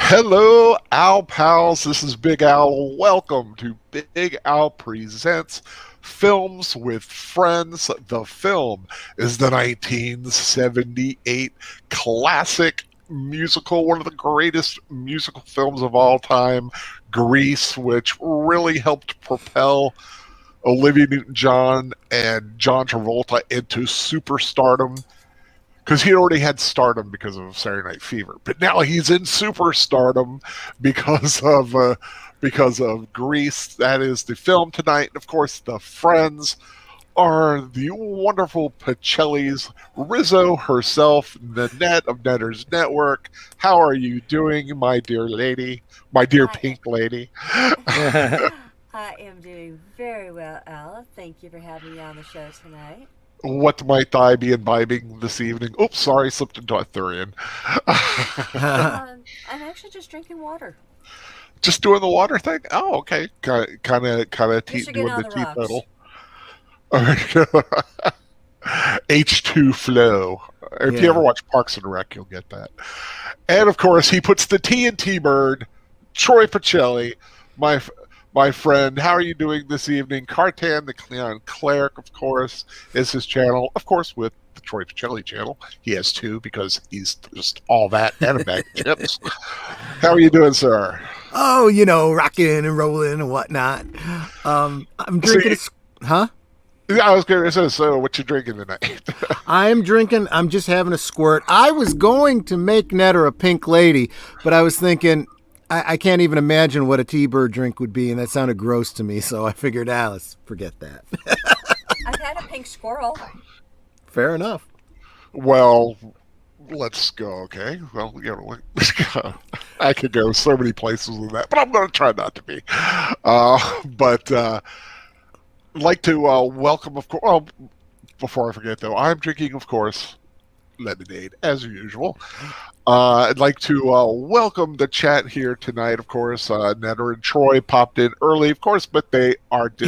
Hello, Al pals. This is Big Al. Welcome to Big Al Presents Films with Friends. The film is the 1978 classic musical, one of the greatest musical films of all time, Grease, which really helped propel Olivia Newton-John and John Travolta into superstardom because he already had stardom because of Saturday Night Fever, but now he's in superstardom because of Grease. That is the film tonight, and of course, the friends are the wonderful Pacellis, Rizzo herself, Nanette of Netters Network. How are you doing, my dear lady, my dear I, pink lady? I am doing very well, Al. Thank you for having me on the show tonight. What might I be imbibing this evening? Oops, sorry, slipped into a Thurian. I'm actually just drinking water. Just doing the water thing. Oh, okay. Kind of Michigan doing on the the rocks. teetotal. H2 flow. If you ever Yeah. watch Parks and Rec, you'll get that. And of course, he puts the TNT bird, Troy Pacelli, my my friend. How are you doing this evening? Cartan the Cleon Cleric, of course, is his channel. Of course, with the Troy Pacelli channel, he has two because he's just all that and a bag of chips. How are you doing, sir? Oh, rocking and rolling and whatnot. I'm drinking See, huh? yeah, I was going to say, so what you drinking tonight? I'm just having a squirt. I was going to make Netter a pink lady, but I was thinking, I can't even imagine what a T-bird drink would be, and that sounded gross to me, so I figured, let's forget that. I've had a pink squirrel. Fair enough. Well, let's go. Okay. Well, let's go. I could go so many places with that, but I'm going to try not to be. But like to welcome, of course. Well, before I forget, though, I'm drinking, of course, lemonade as usual. I'd like to welcome the chat here tonight. Of course, Netter and Troy popped in early, of course, but they are We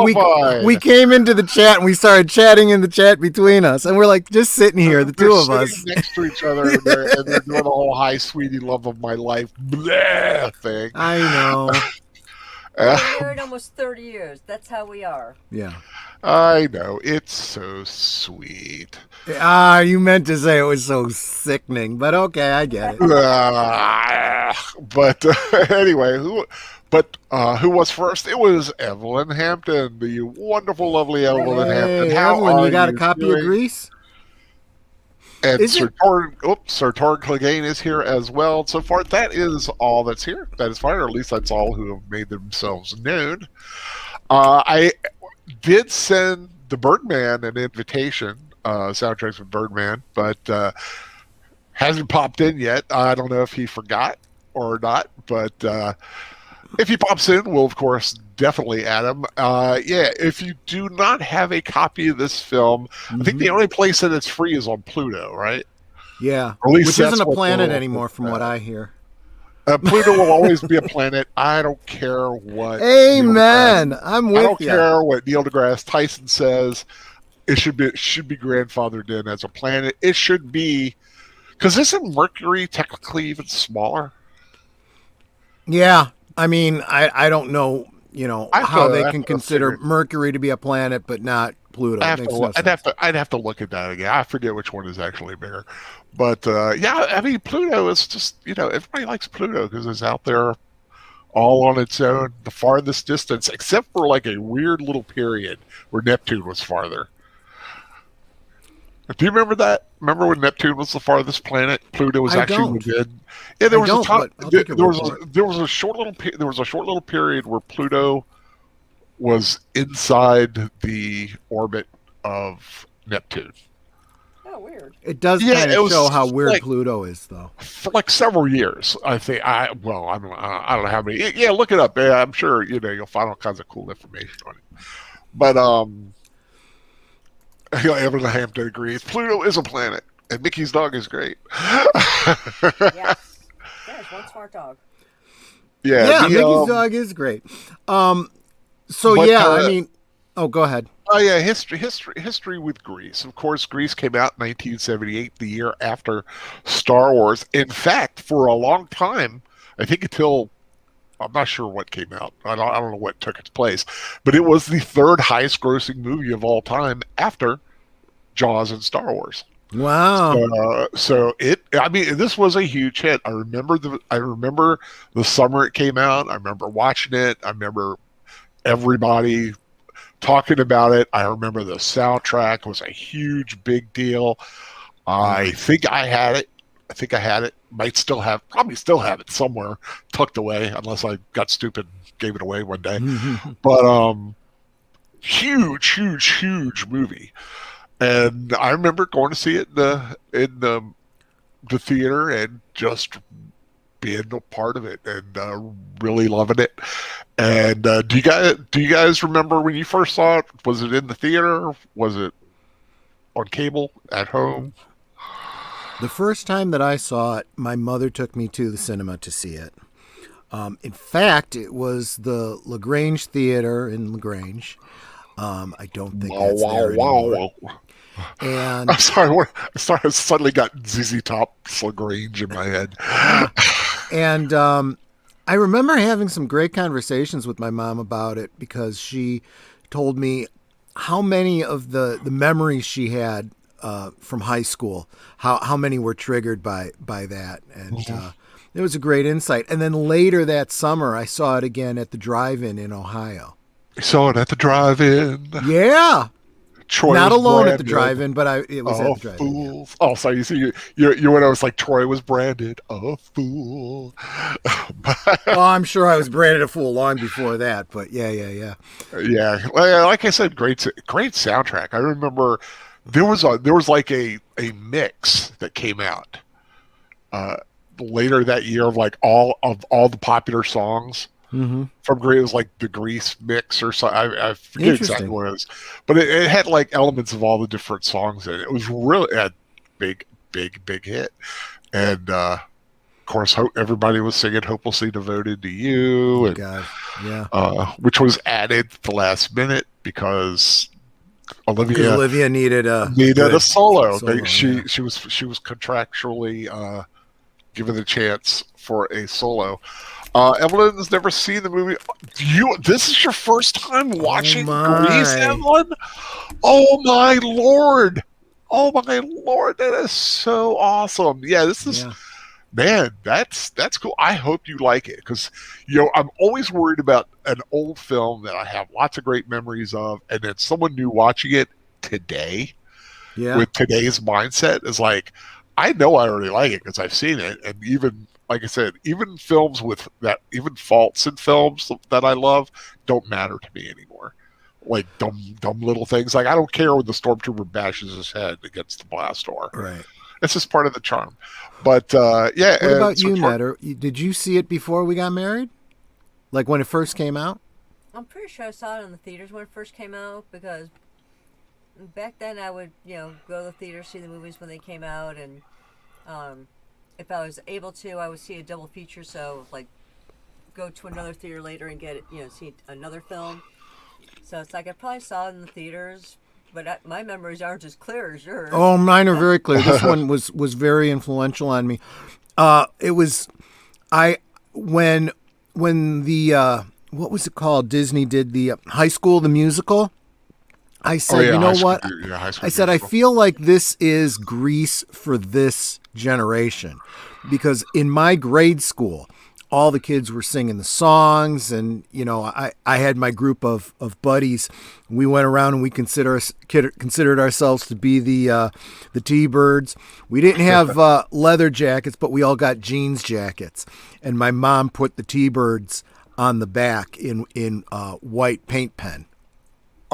we disqualified. came into the chat and we started chatting in the chat between us, and we're like just sitting here, the They're two of sitting us. next to each other and they're doing the whole "Hi, sweetie, love of my life" blah thing. I know. We've Uh, been married almost 30 years. That's how we are. Yeah. I know it's so sweet. You meant to say it was so sickening, but okay, I get it. But anyway, who was first? It was Evelyn Hampton, the wonderful, lovely Evelyn Hampton. Hey, How Evelyn, you are got a you copy of doing? Grease? And Is it? Sir Torn Clegane is here as well. So far, that is all that's here. That is fine, or at least that's all who have made themselves known. I did send the Birdman an invitation, soundtracks with Birdman, but hasn't popped in yet. I don't know if he forgot or not, but if he pops in, we'll of course definitely add him. Yeah, if you do not have a copy of this film, I think the only place that it's free is on Pluto, right? Yeah, Or at least which isn't that's a what planet they'll anymore, from what I hear. Pluto will always be a planet. I don't care what Neil deGrasse. Amen. I'm I with don't you. care what Neil deGrasse Tyson says. It should be grandfathered in as a planet. It should be because isn't Mercury technically even smaller? Yeah, I mean, I don't know, how they I have can to consider figure. Mercury to be a planet, but not Pluto. I It have to. makes no sense. I'd have to look at that again. I forget which one is actually bigger, but yeah, I mean Pluto is just everybody likes Pluto because it's out there all on its own, the farthest distance, except for like a weird little period where Neptune was farther. Do you remember that? Remember when Neptune was the farthest planet? Pluto was I actually don't. within. Yeah, I don't, but I'll take your word for it. there was a short little period where Pluto was inside the orbit of Neptune. Oh, weird. It does Yeah, kind it of was show how weird like Pluto is, though. for like several years. I think I don't know how many. Yeah, look it up. Yeah, I'm sure you'll find all kinds of cool information on it. But Evan Hampton agrees. Pluto is a planet, and Mickey's dog is great. Yes. There's one smart dog. Yeah, Yeah, the Mickey's dog is great. So but yeah, I mean, oh, go ahead. Oh yeah, history with Grease. Of course, Grease came out in 1978, the year after Star Wars. In fact, for a long time, I think until I'm not sure what came out. I don't know what took its place, but it was the third highest grossing movie of all time after Jaws and Star Wars. Wow. So it. I mean, this was a huge hit. I remember the summer it came out. I remember watching it. I remember everybody talking about it. I remember the soundtrack was a huge, big deal. I think I had it. Probably still have it somewhere tucked away, unless I got stupid and gave it away one day. But huge movie. And I remember going to see it in the theater and just being a part of it and really loving it. And do you guys remember when you first saw it? Was it in the theater? Was it on cable at home? The first time that I saw it, my mother took me to the cinema to see it. In fact, it was the LaGrange Theater in LaGrange. I don't think that's there anymore. And I'm sorry. I suddenly got ZZ Top's LaGrange in my head. And I remember having some great conversations with my mom about it because she told me how many of the memories she had from high school, how many were triggered by that. And it was a great insight. And then later that summer, I saw it again at the drive-in in Ohio. You saw it at the drive-in. Yeah. Troy Not was alone branded. at the drive-in, but it was at the drive-in. Fools. Yeah. Oh, sorry. You see, you when I was like, Troy was branded a fool. Oh, I'm sure I was branded a fool long before that, but yeah. Yeah, like I said, great soundtrack. I remember there was like a mix that came out later that year of like all the popular songs. From Grease. It was like the Grease mix or something. I forget exactly what it was, but it had like elements of all the different songs in it. It was really a big hit, and of course everybody was singing "Hopelessly Devoted to You," and God, yeah, which was added at the last minute because Olivia needed a solo. Yeah. She was contractually given the chance for a solo. Evelyn's never seen the movie. This is your first time watching Grease, Evelyn? Oh my lord! That is so awesome. Yeah, this is man. That's cool. I hope you like it because I'm always worried about an old film that I have lots of great memories of, and then someone new watching it today with today's mindset is like, I know I already like it because I've seen it, and even. Like I said, even films with that, even faults in films that I love don't matter to me anymore. Like dumb little things. Like I don't care when the stormtrooper bashes his head against the blast door. Right. It's just part of the charm. But yeah. What about you, Ned? Did you see it before we got married? Like when it first came out? I'm pretty sure I saw it in the theaters when it first came out because back then I would, go to the theater, see the movies when they came out, and if I was able to, I would see a double feature. So, like, go to another theater later and get it, see another film. So it's like I probably saw it in the theaters, but my memories aren't as clear as yours. Oh, mine are very clear. This one was very influential on me. It was when the what was it called? Disney did the High School the musical. I said, you know what? I said, I feel like this is Grease for this generation. Because in my grade school, all the kids were singing the songs. And, I had my group of buddies. We went around and we considered ourselves to be the T-Birds. We didn't have leather jackets, but we all got jeans jackets. And my mom put the T-Birds on the back in white paint pen.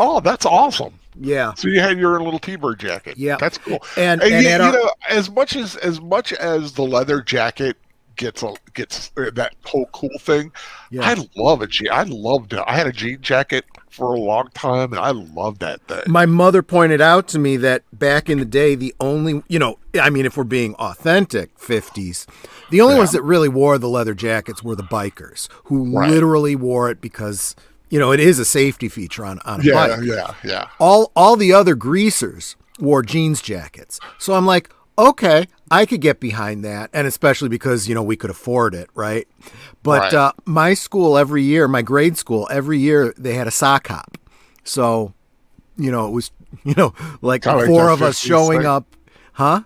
Oh, that's awesome. Yeah. So you had your little T-bird jacket. Yeah. That's cool. And as much as the leather jacket gets that whole cool thing, I love it. I loved it. I had a jean jacket for a long time, and I loved that thing. My mother pointed out to me that back in the day, the only, if we're being authentic, 50s, the only ones that really wore the leather jackets were the bikers who literally wore it because it is a safety feature on a Yeah, bike. yeah. All the other greasers wore jeans jackets. So I'm like, okay, I could get behind that, and especially because we could afford it, right? But Right. my school every year, my grade school every year, they had a sock hop. So it was like Kinda like four the of us 50s showing thing. up, huh?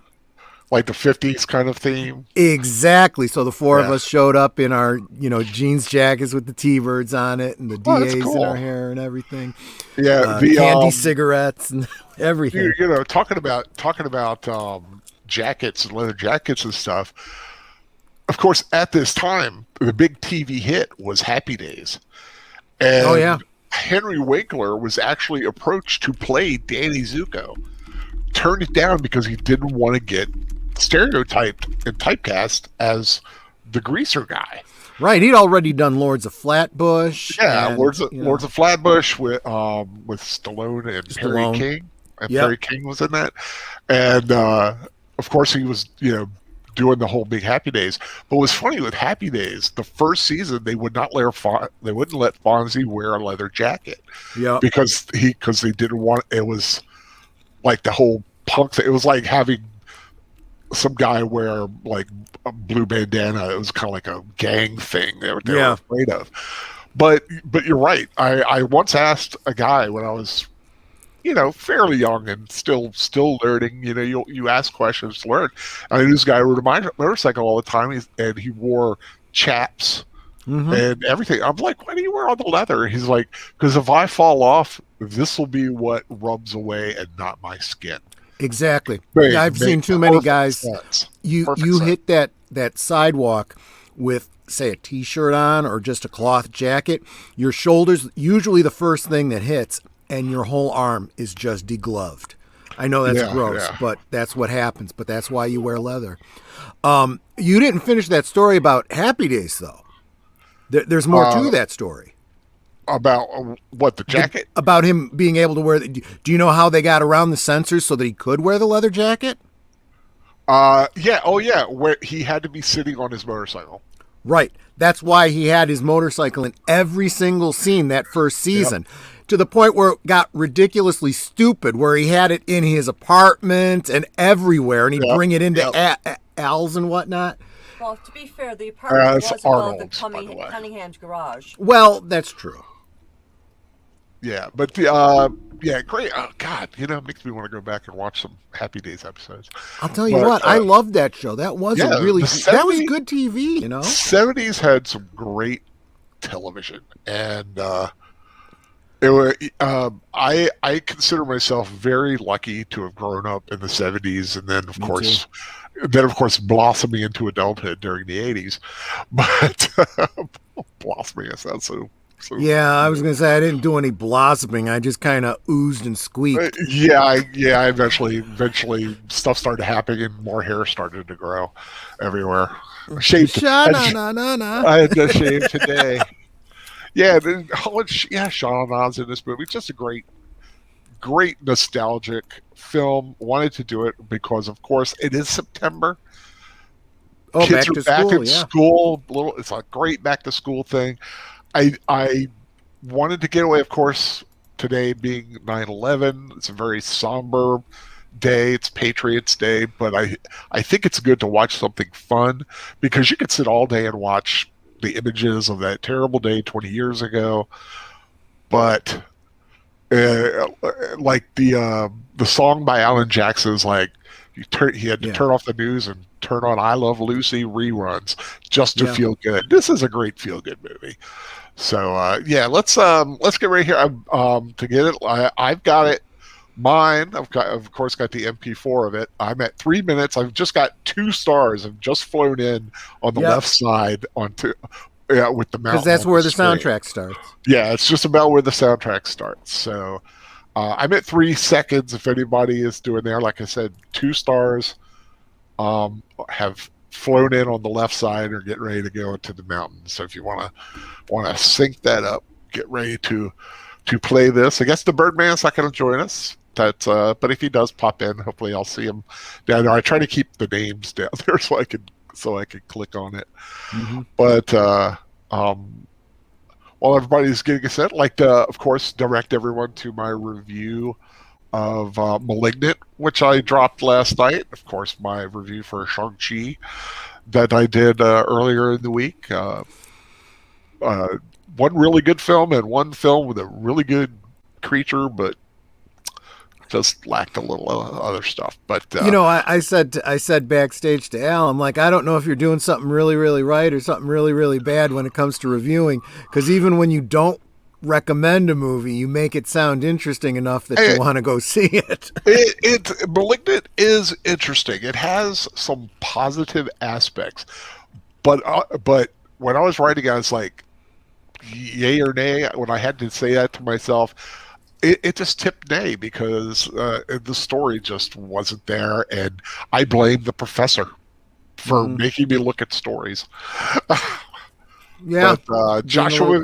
Like the 50s kind of theme. Exactly. So the four of Yeah. us showed up in our, jeans jackets with the T-birds on it and the Oh, that's DAs in our cool. hair and everything. Yeah, the Candy cigarettes and everything. talking about jackets and leather jackets and stuff. Of course, at this time, the big TV hit was Happy Days, and Oh, yeah. Henry Winkler was actually approached to play Danny Zuko. Turned it down because he didn't want to get stereotyped and typecast as the greaser guy. Right. He'd already done Lords of Flatbush. Yeah, and, Lords of Flatbush with Stallone and Perry Stallone. King. And Yep. Perry King was in that, and of course he was doing the whole big Happy Days. But what's funny with Happy Days, the first season they would not let they wouldn't let Fonzie wear a leather jacket Yep. because they didn't want it. Was like the whole punk thing. It was like having some guy wear like a blue bandana. It was kind of like a gang thing they were afraid of. But you're right. I once asked a guy when I was fairly young and still learning. You ask questions to learn. And I knew this guy rode a motorcycle all the time, and he wore chaps and everything. I'm like, why do you wear all the leather? He's like, because if I fall off, this will be what rubs away and not my skin. Exactly. Right. I've seen too many guys. Sense. You Perfect hit sense. that sidewalk with, say, a T-shirt on or just a cloth jacket. Your shoulders, usually the first thing that hits, and your whole arm is just degloved. I know that's gross, but that's what happens. But that's why you wear leather. You didn't finish that story about Happy Days, though. There's more to that story. About what, the jacket? About him being able to wear. Do you know how they got around the censors so that he could wear the leather jacket? Yeah. Oh, yeah. Where he had to be sitting on his motorcycle. Right. That's why he had his motorcycle in every single scene that first season. Yep. To the point where it got ridiculously stupid, where he had it in his apartment and everywhere, and he'd bring it into Al's and whatnot. Well, to be fair, the apartment was above Arnold's, the Cunningham's garage. Well, that's true. Yeah, but great. Oh, God, it makes me want to go back and watch some Happy Days episodes. I'll tell you what, I loved that show. That was that was good TV. 70s had some great television, and it was. I consider myself very lucky to have grown up in the 70s, and then of course blossoming into adulthood during the 80s. But blossoming, I sound so. Yeah, I was gonna say I didn't do any blossoming. I just kind of oozed and squeaked. I eventually stuff started happening and more hair started to grow everywhere. Shaved. I had to shave today. Sean Ann's in this movie. It's just a great nostalgic film. Wanted to do it because, of course, it is September. Oh, Kids back are to back school, in school. It's a great back to school thing. I wanted to get away, of course, today being 9/11. It's a very somber day. It's Patriots Day, but I think it's good to watch something fun because you could sit all day and watch the images of that terrible day 20 years ago. But like the song by Alan Jackson is like he had to turn off the news and turn on I Love Lucy reruns just to feel good. This is a great feel good movie. So let's get right here. To get it, I've got it. Mine, of course, got the MP4 of it. I'm at 3 minutes. I've just got 2 stars. I've just flown in on the left side with the mountain. Because that's where the soundtrack starts. Yeah, it's just about where the soundtrack starts. So I'm at 3 seconds. If anybody is doing there, like I said, 2 stars. Have flown in on the left side or get ready to go into the mountains. So if you want to sync that up, get ready to play this. I guess the Birdman's not going to join us. But if he does pop in, hopefully I'll see him down there. I try to keep the names down there so I could click on it. Mm-hmm. But while everybody's getting set, I'd like to, of course, direct everyone to my review of *Malignant*, which I dropped last night. Of course, my review for *Shang-Chi* that I did earlier in the week. One really good film and one film with a really good creature, but just lacked a little other stuff. But I said backstage to Al, I'm like, I don't know if you're doing something really, really right or something really, really bad when it comes to reviewing, because even when you don't recommend a movie, you make it sound interesting enough that you want to go see it. *Malignant* is interesting. It has some positive aspects, but when I was writing, I was like, yay or nay. When I had to say that to myself, it just tipped nay, because the story just wasn't there, and I blame the professor for making me look at stories. Yeah, but Joshua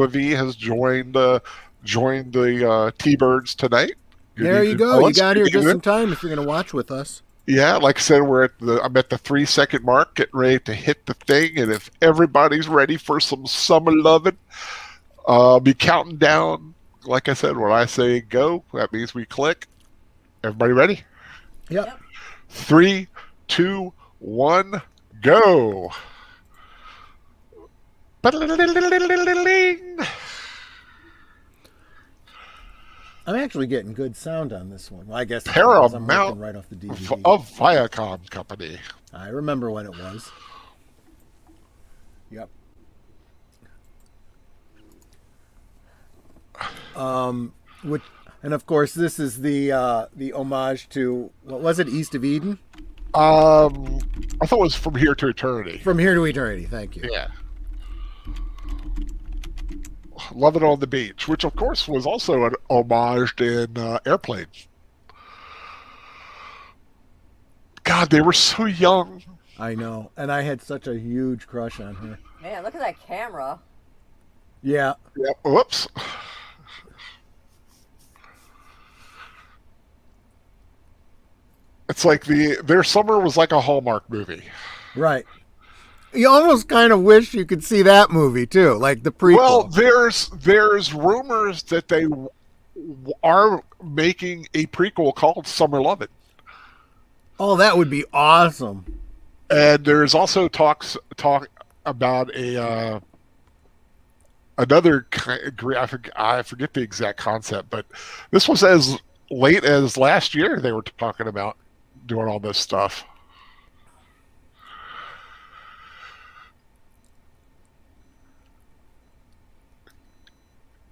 V has joined the T-Birds tonight. There you go. You got here just in time if you're going to watch with us. Yeah, like I said, I'm at the 3-second mark, getting ready to hit the thing, and if everybody's ready for some summer loving, I'll be counting down. Like I said, when I say go, that means we click. Everybody ready? Yep. 3, 2, 1, go. I'm actually getting good sound on this one. Well, I guess Paramount I'm looking right off the DVD. of Viacom Company. I remember when it was. Yep. And of course, this is the homage to, what was it, East of Eden? I thought it was From Here to Eternity. From Here to Eternity. Thank you. Yeah. Love It on the Beach, which of course was also an homage in Airplane. God, they were so young. I know, and I had such a huge crush on her. Man, look at that camera. Yeah. Yeah. Whoops. It's like their summer was like a Hallmark movie. Right. You almost kind of wish you could see that movie too, like the prequel. Well, there's rumors that they are making a prequel called Summer Lovin'. Oh, that would be awesome. And there's also talk about another. I forget the exact concept, but this was as late as last year. They were talking about doing all this stuff.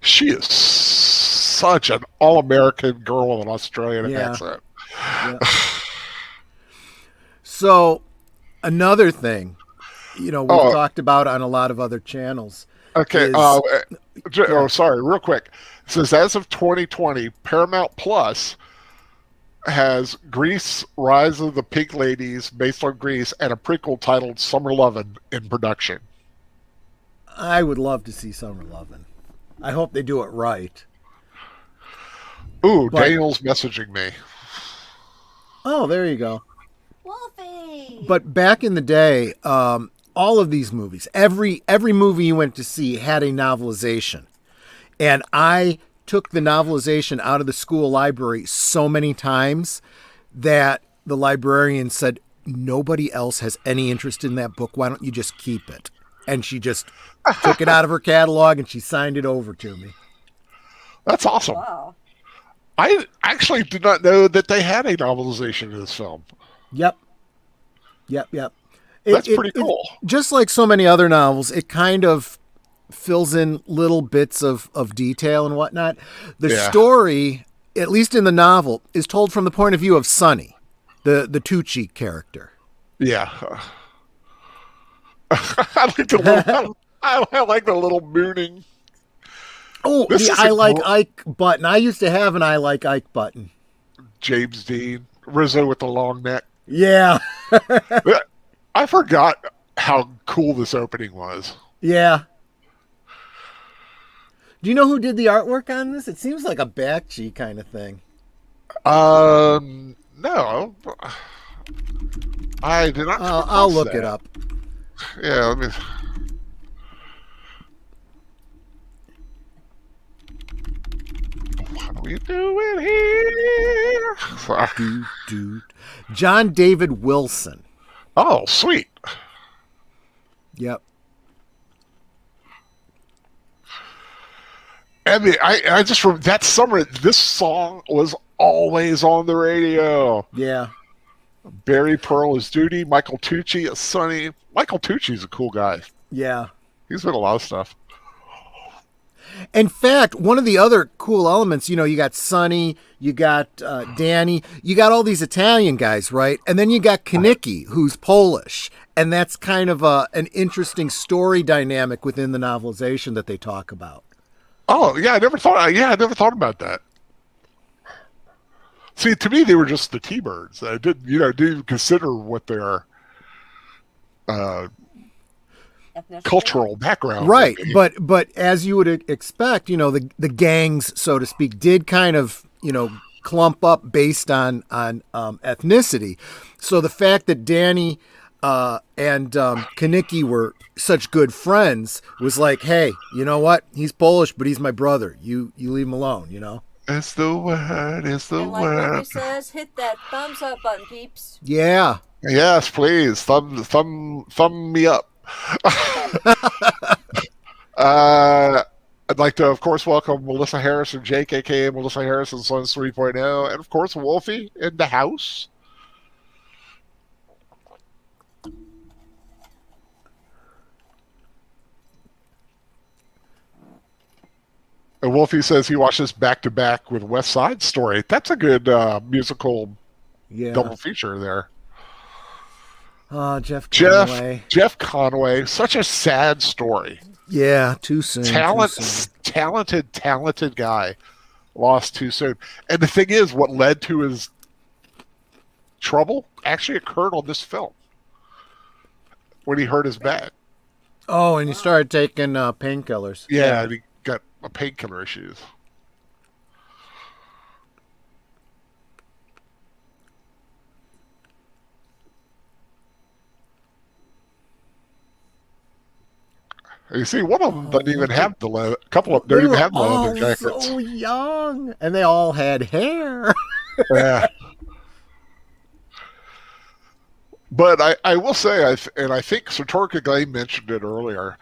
She is such an all-American girl with an Australian accent. Yeah. So, another thing, we've talked about on a lot of other channels. Okay. Sorry, real quick. It says, as of 2020, Paramount Plus has Grease: Rise of the Pink Ladies, based on Grease, and a prequel titled Summer Lovin' in production. I would love to see Summer Lovin'. I hope they do it right. Ooh, Daniel's messaging me. Oh, there you go. Wolfie! But back in the day, all of these movies, every movie you went to see had a novelization. And I took the novelization out of the school library so many times that the librarian said, nobody else has any interest in that book. Why don't you just keep it? And she just took it out of her catalog and she signed it over to me. That's awesome. Wow. I actually did not know that they had a novelization of this film. Yep. That's pretty cool. Just like so many other novels, it kind of fills in little bits of detail and whatnot. The story, at least in the novel, is told from the point of view of Sonny, the Tucci character. Yeah. I like the little mooning. Oh, the I like Ike button. I used to have an I like Ike button. James Dean. Rizzo with the long neck. Yeah. I forgot how cool this opening was. Yeah. Do you know who did the artwork on this? It seems like a Bakshi kind of thing. No. I did not. I'll look it up. Yeah, let me. We do it here. Sorry. John David Wilson. Oh, sweet. Yep. And I just remember that summer, this song was always on the radio. Yeah. Barry Pearl is Duty. Michael Tucci is Sonny. Michael Tucci's a cool guy. Yeah. He's been a lot of stuff. In fact, one of the other cool elements, you know, you got Sonny, you got Danny, you got all these Italian guys, right? And then you got Kanicki, who's Polish. And that's kind of an interesting story dynamic within the novelization that they talk about. Oh, yeah, I never thought about that. See, to me, they were just the T-Birds. I didn't even consider what their cultural background. Right, but as you would expect, you know, the gangs, so to speak, did kind of, you know, clump up based on ethnicity. So the fact that Danny and Kanicki were such good friends was like, hey, you know what? He's Polish, but he's my brother. You leave him alone, you know? It's the word. It's the and like word. Murphy says, hit that thumbs up button, peeps. Yeah. Yes, please. Thumb me up. I'd like to, of course, welcome Melissa Harrison, Jake, aka Melissa Harrison, Sons 3.0, and of course, Wolfie in the house. And Wolfie says he watched this back to back with West Side Story. That's a good musical double feature there. Jeff Conway. Jeff Conway, such a sad story. Yeah, too soon. Talented guy, lost too soon. And the thing is, what led to his trouble actually occurred on this film when he hurt his back. Oh, and he started taking painkillers. Yeah, and he got painkiller issues. You see, one of them doesn't even have the leather. A couple of them don't even have the leather jackets. So young, and they all had hair. Yeah. But I will say, and I think Satorka Glay mentioned it earlier,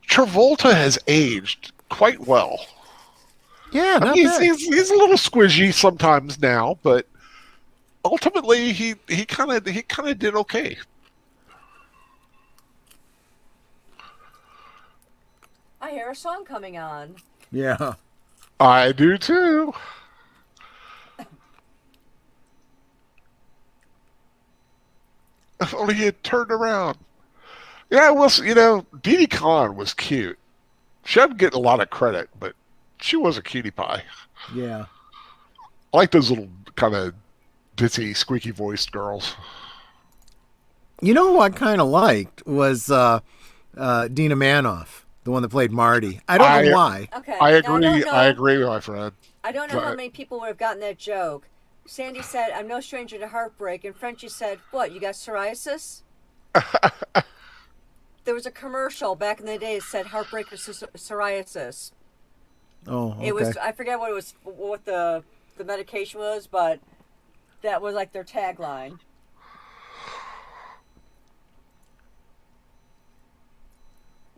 Travolta has aged quite well. Yeah, I mean, he's a little squishy sometimes now, but ultimately he kind of did okay. I hear a song coming on. Yeah. I do too. If only he had turned around. Yeah, well, Dee Dee Khan was cute. She doesn't get a lot of credit, but she was a cutie pie. Yeah. I like those little kind of ditzy, squeaky-voiced girls. You know who I kind of liked was Dina Manoff, the one that played Marty. I don't know why. Okay. I agree. I agree with my friend. I don't know how many people would have gotten that joke. Sandy said, "I'm no stranger to heartbreak," and Frenchie said, "What? You got psoriasis?" There was a commercial back in the day that said "Heartbreak or psoriasis." Oh, okay. It was. I forget what the medication was, but that was like their tagline.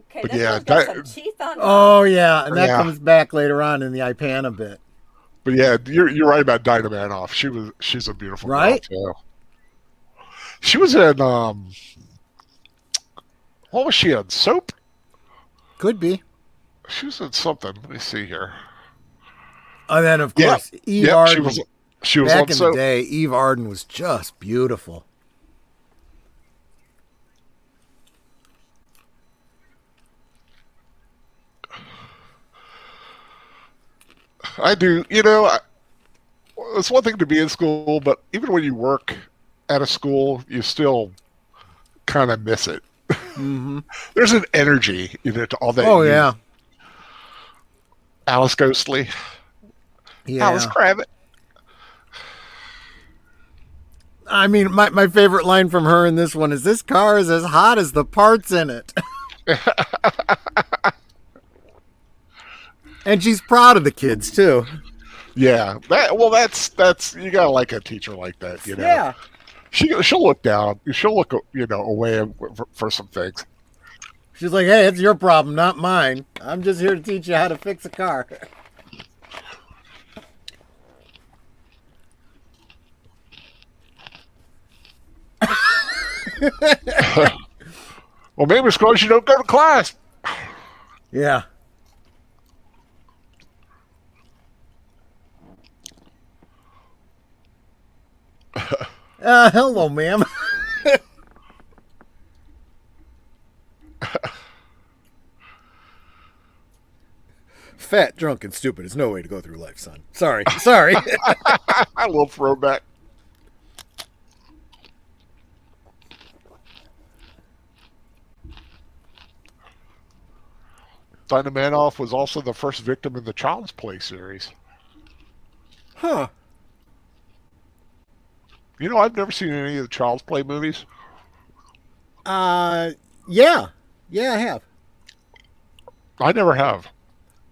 Okay, But this yeah, one's got some teeth on. Oh yeah, and that comes back later on in the Ipana bit. But yeah, you're right about Dinah Manoff. She's a beautiful girl too. She was in what was she in? Soap? Could be. She was in something. Let me see here. And then of course Eve Arden. She was back on in Soap. the day. Eve Arden was just beautiful. I do. It's one thing to be in school, but even when you work at a school, you still kind of miss it. Mm-hmm. There's an energy in it. All that. Oh yeah. Alice Ghostly. Yeah. Alice Kravitz. I mean, my favorite line from her in this one is, "This car is as hot as the parts in it." And she's proud of the kids too. Yeah, that's you gotta like a teacher like that, you know. Yeah. She'll look down. She'll look, away for some things. She's like, hey, it's your problem, not mine. I'm just here to teach you how to fix a car. Well, maybe it's because you don't go to class. Yeah. Hello, ma'am. Fat, drunk, and stupid is no way to go through life, son. Sorry. A little throwback. Dinah Manoff was also the first victim in the Child's Play series. Huh. I've never seen any of the Child's Play movies. Yeah. Yeah, I have. I never have.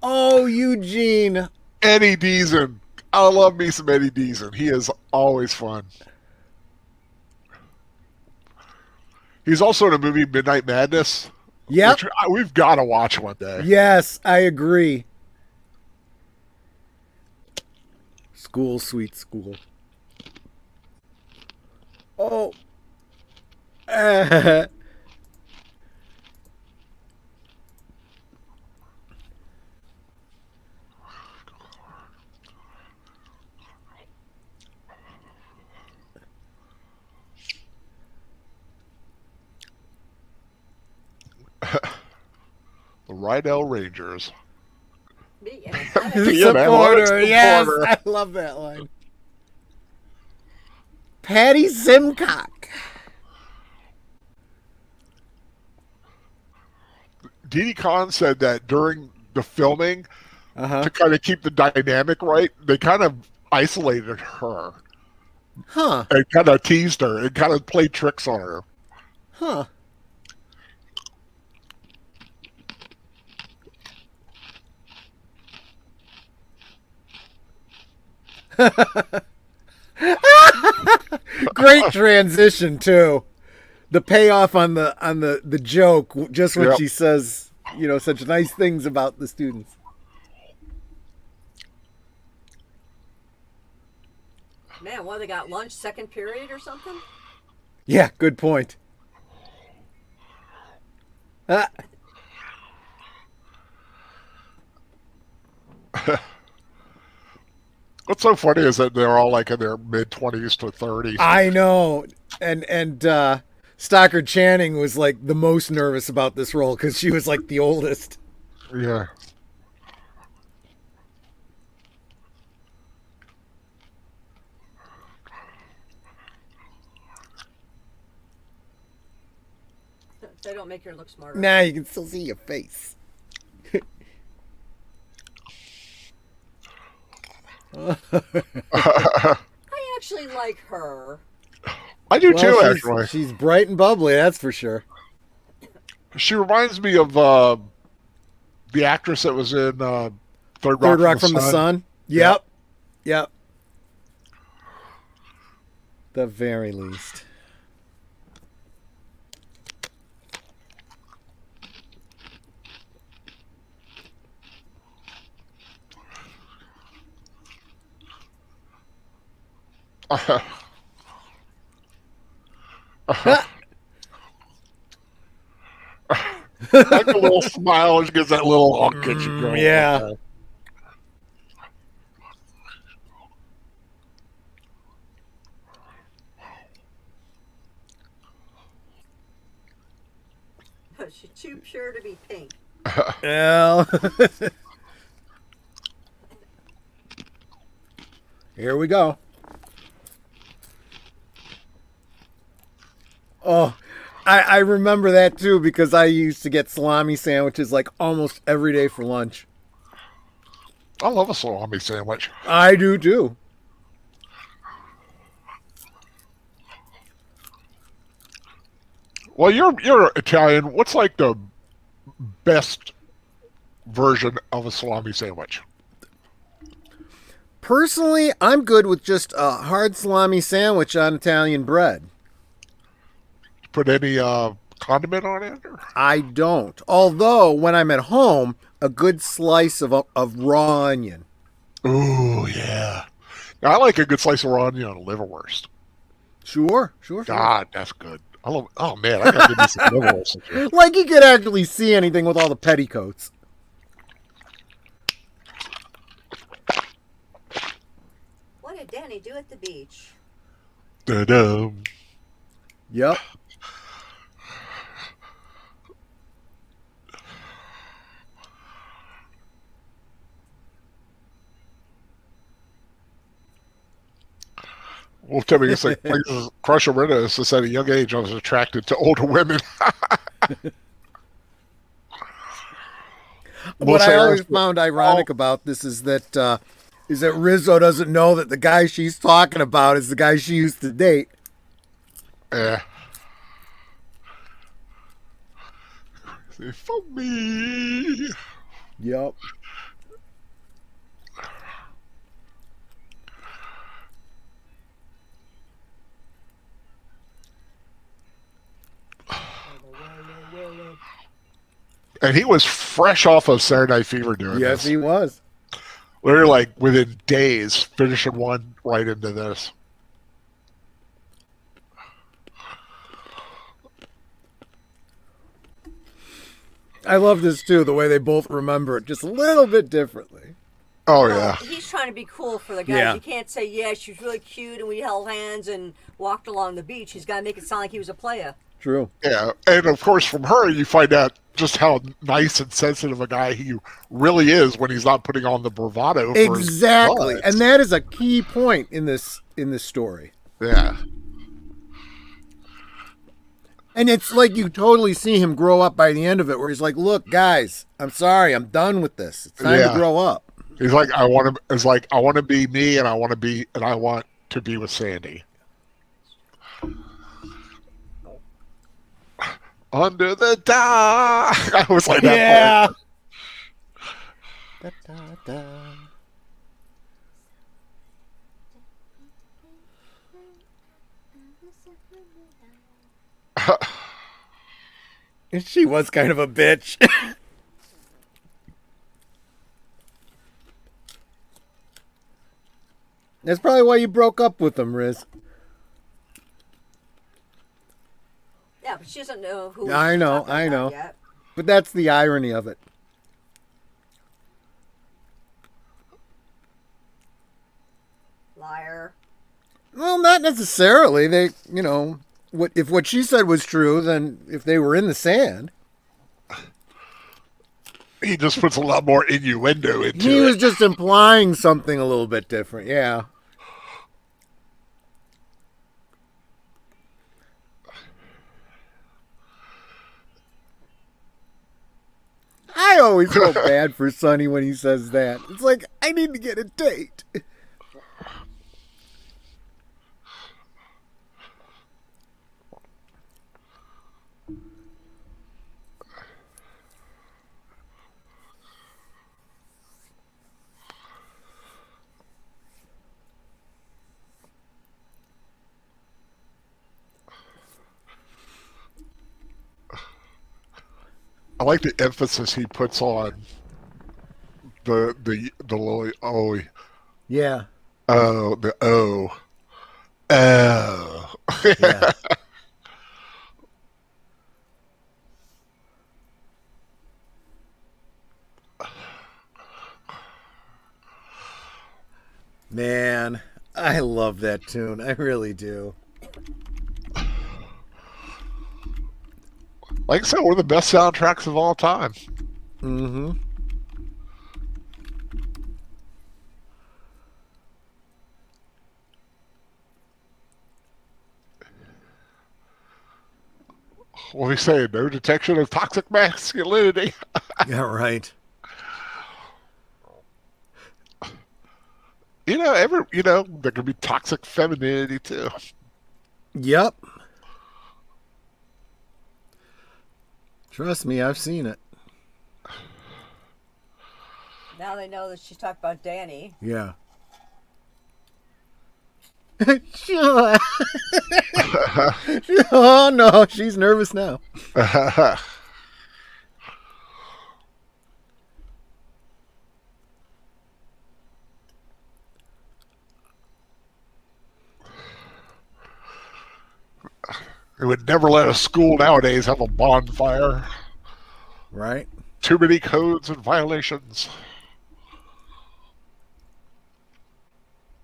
Oh, Eugene. Eddie Deason. I love me some Eddie Deason. He is always fun. He's also in a movie, Midnight Madness. Yep. Which we've got to watch one day. Yes, I agree. School, sweet school. Oh. The Rydell Rangers. Me and Supporter, yes, I love that line. Patty Simcock. Didi Khan said that during the filming, Uh-huh. to kind of keep the dynamic right, they kind of isolated her Huh. and kind of teased her and kind of played tricks on her. Huh. Great transition too. The payoff on the joke just when Yep. she says, such nice things about the students. Man, what, they got lunch second period or something? Yeah, good point. What's so funny is that they're all like in their mid-20s to 30s. I know. And Stockard Channing was like the most nervous about this role because she was like the oldest. Yeah. They don't make her look smarter. Nah, you can still see your face. I actually like her. I do too, Well, actually. she's bright and bubbly, that's for sure. She reminds me of the actress that was in Third Rock from the Sun. Yep. Yep. The very least. Like a little smile, she gives that little hunk at you. Girl. Yeah. She's too pure to be pink. Well. Here we go. Oh, I remember that too because I used to get salami sandwiches like almost every day for lunch. I love a salami sandwich. I do too. Well, you're Italian. What's like the best version of a salami sandwich? Personally, I'm good with just a hard salami sandwich on Italian bread. Put any condiment on it? Or? I don't. Although, when I'm at home, a good slice of raw onion. Ooh, yeah. I like a good slice of raw onion on a liverwurst. Sure. God, that's good. I love. Oh man, I gotta give me some liverwurst. Like you could actually see anything with all the petticoats. What did Danny do at the beach? Da-dum. Yep. Well, tell me, it's like Crusher Ritter says at a young age I was attracted to older women. What I always found ironic about this is that Rizzo doesn't know that the guy she's talking about is the guy she used to date. Yeah. For me. Yep. And he was fresh off of Saturday Night Fever doing this. Yes, he was. Literally, like, within days, finishing one right into this. I love this, too, the way they both remember it just a little bit differently. Oh, Well, yeah. he's trying to be cool for the guys. Yeah. You can't say, yeah, she was really cute and we held hands and walked along the beach. He's got to make it sound like he was a player. True. Yeah. And, of course, from her, you find out just how nice and sensitive a guy he really is when he's not putting on the bravado. Exactly. And that is a key point in this story. Yeah. And it's like you totally see him grow up by the end of it, where he's like, "Look, guys, I'm sorry, I'm done with this. It's time to grow up." He's like, I want to be me, and I want to be with Sandy. Under the dock. I was like, that part. Da, da, da. She was kind of a bitch. That's probably why you broke up with him, Riz. Yeah, but she doesn't know who. I know. Yet. But that's the irony of it. Liar. Well, not necessarily. They, if what she said was true, then if they were in the sand. He just puts a lot more innuendo into it. He was just implying something a little bit different, yeah. I always feel bad for Sonny when he says that. It's like, I need to get a date. I like the emphasis he puts on the lily. Oh, Yeah. oh, the oh, oh. Yeah. Man, I love that tune. I really do. Like I said, one of the best soundtracks of all time. Mm-hmm. What do we say? No detection of toxic masculinity. Yeah, right. There can be toxic femininity too. Yep. Trust me, I've seen it. Now they know that she's talking about Danny. Yeah. Sure. Oh no, she's nervous now. They would never let a school nowadays have a bonfire. Right. Too many codes and violations.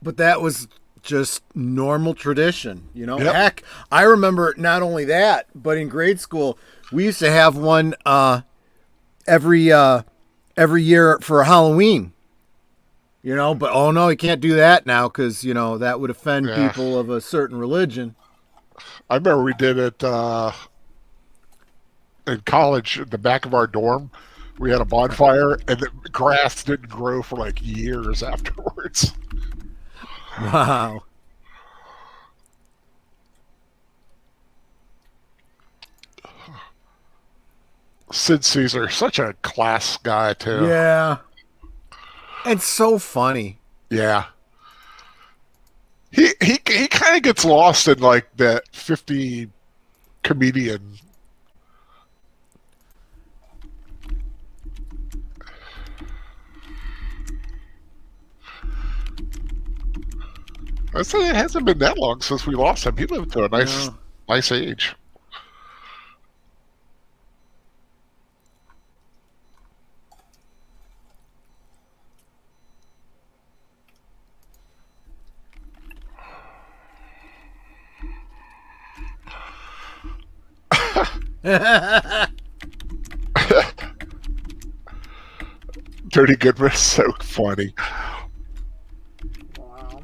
But that was just normal tradition, you know. Yep. Heck, I remember not only that, but in grade school we used to have one every year for Halloween. You know, but oh no, you can't do that now because you know that would offend people of a certain religion. I remember we did it in college in the back of our dorm. We had a bonfire, and the grass didn't grow for like years afterwards. Wow. Sid Caesar, such a class guy too. Yeah. It's so funny. Yeah. He kind of gets lost in like that 50 comedian. I say it hasn't been that long since we lost him. He lived to a nice age. Dirty Goodman is so funny. Wow.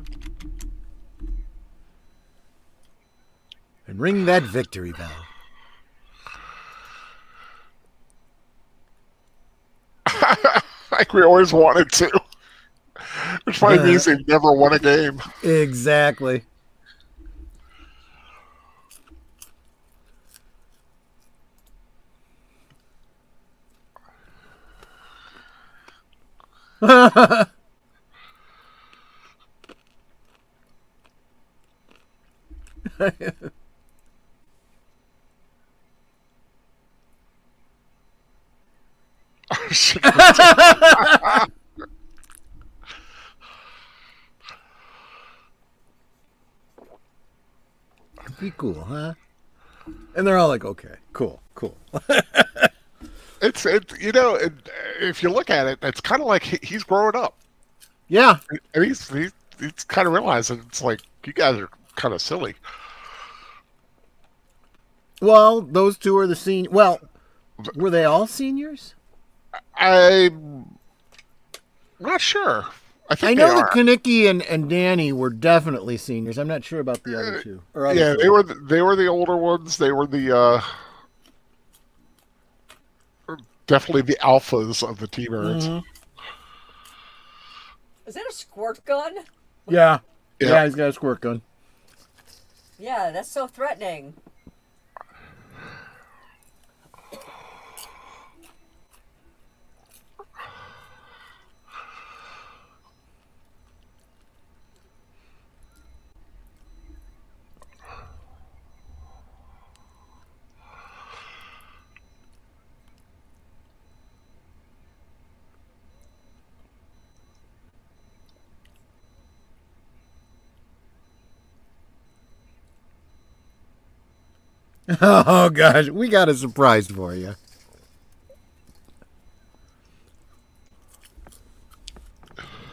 And ring that victory bell. Like we always wanted to. Which probably means they've never won a game. Exactly. Be cool, huh? And they're all like, "Okay, cool." It's you know, if you look at it, it's kind of like he's growing up, Yeah. and he's kind of realizing it's like you guys are kind of silly. Well, those two are the senior. Well, were they all seniors? I'm not sure. I think I know they that are. Kanicki and Danny were definitely seniors. I'm not sure about the other two. Or other Yeah, three. they were the older ones. They were the definitely the alphas of the T-Birds. Mhm. Is that a squirt gun? Yeah. Yep. Yeah, he's got a squirt gun. Yeah, that's so threatening. Oh gosh, we got a surprise for you.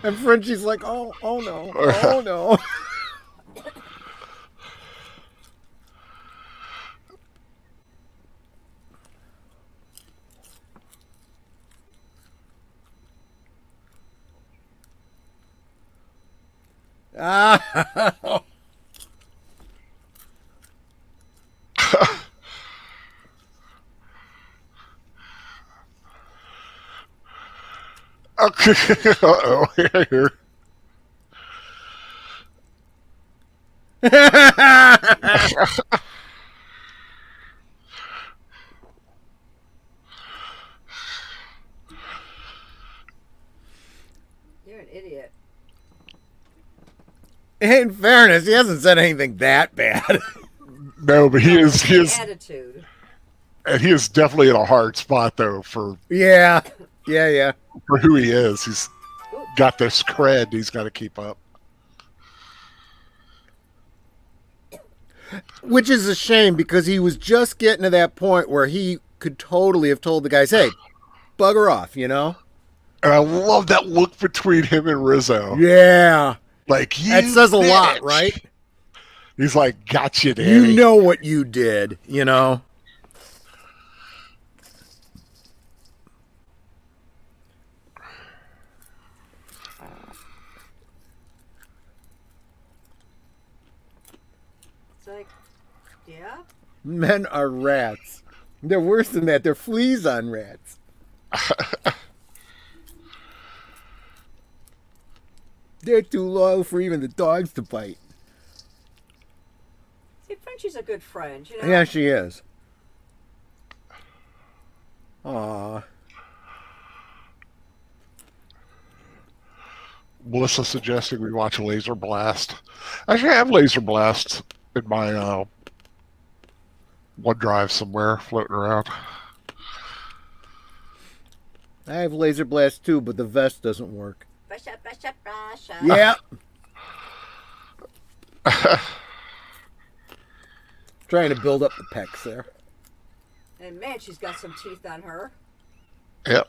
And Frenchie's like, oh no, oh no. Ah. Okay. Uh-oh. Here. You're an idiot. In fairness, he hasn't said anything that bad. No, but he is, attitude. and he is definitely in a hard spot though Yeah. for who he is. He's Ooh, got this cred he's got to keep up. Which is a shame because he was just getting to that point where he could totally have told the guys, hey, bugger off, you know? And I love that look between him and Rizzo. Yeah. Like, you That says a lot, bitch. right? He's like, gotcha, Danny. You know what you did, you know? it's like, yeah. Men are rats. They're worse than that. They're fleas on rats. They're too loyal for even the dogs to bite. See, Frenchie's a good friend, you know. Yeah, she is. Aw. Melissa suggesting we watch Laser Blast. Actually, I have Laser Blast in my OneDrive somewhere floating around. I have Laser Blast too, but the vest doesn't work. Brusha, brusha, brusha. Yeah. Trying to build up the pecs there. And man, she's got some teeth on her. Yep.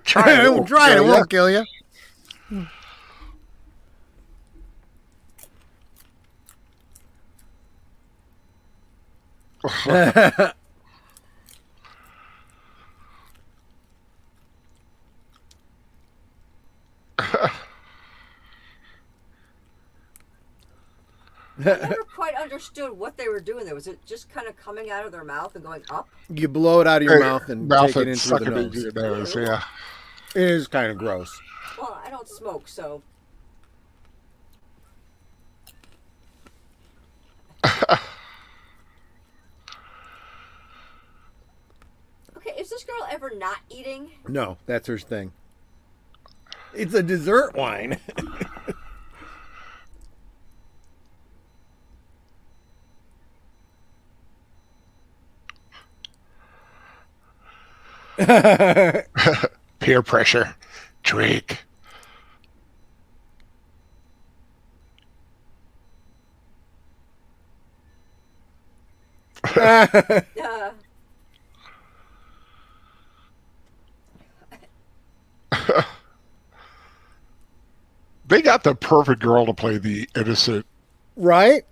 Try it. Try it. It won't kill you. I never quite understood what they were doing there. Was it just kind of coming out of their mouth and going up? You blow it out of your mouth and take it in suck through the it nose. into your nose. Yeah. It is kind of gross. Well, I don't smoke, so. Okay, is this girl ever not eating? No, that's her thing. It's a dessert wine. Peer pressure. Drink. Uh, They got the perfect girl to play the innocent. Right?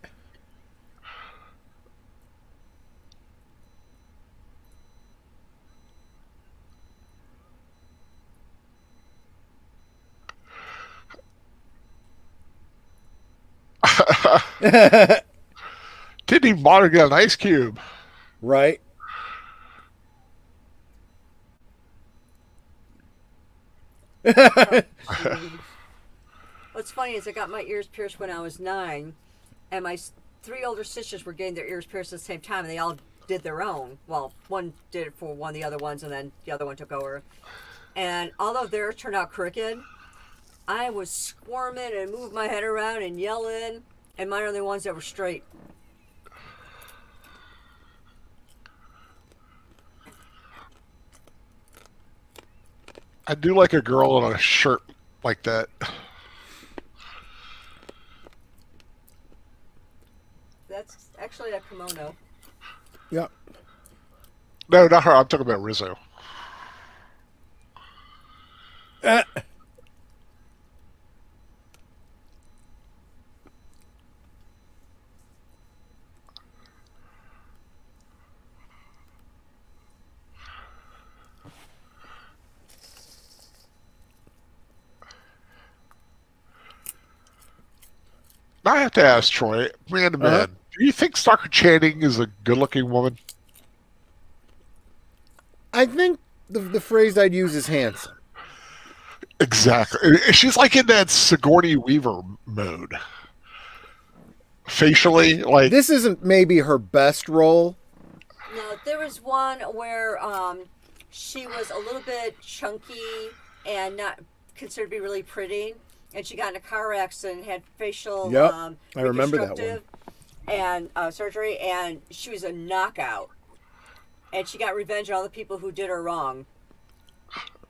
Didn't even bother to get an ice cube. Right? What's funny is I got my ears pierced when I was 9, and my 3 older sisters were getting their ears pierced at the same time, and they all did their own. Well, one did it for one of the other ones, and then the other one took over. And although theirs turned out crooked, I was squirming and moved my head around and yelling, and mine are the ones that were straight. I do like a girl in a shirt like that. That's actually a kimono. Yep. No, not her. I'm talking about Rizzo. I have to ask Troy, man to man, do you think Stalker Channing is a good-looking woman? I think the phrase I'd use is handsome. Exactly. She's like in that Sigourney Weaver mode. facially, like This isn't maybe her best role. No, there was one where she was a little bit chunky and not considered to be really pretty, and she got in a car accident and had facial Yep, I remember that one. reconstructive and surgery, and she was a knockout. And she got revenge on all the people who did her wrong.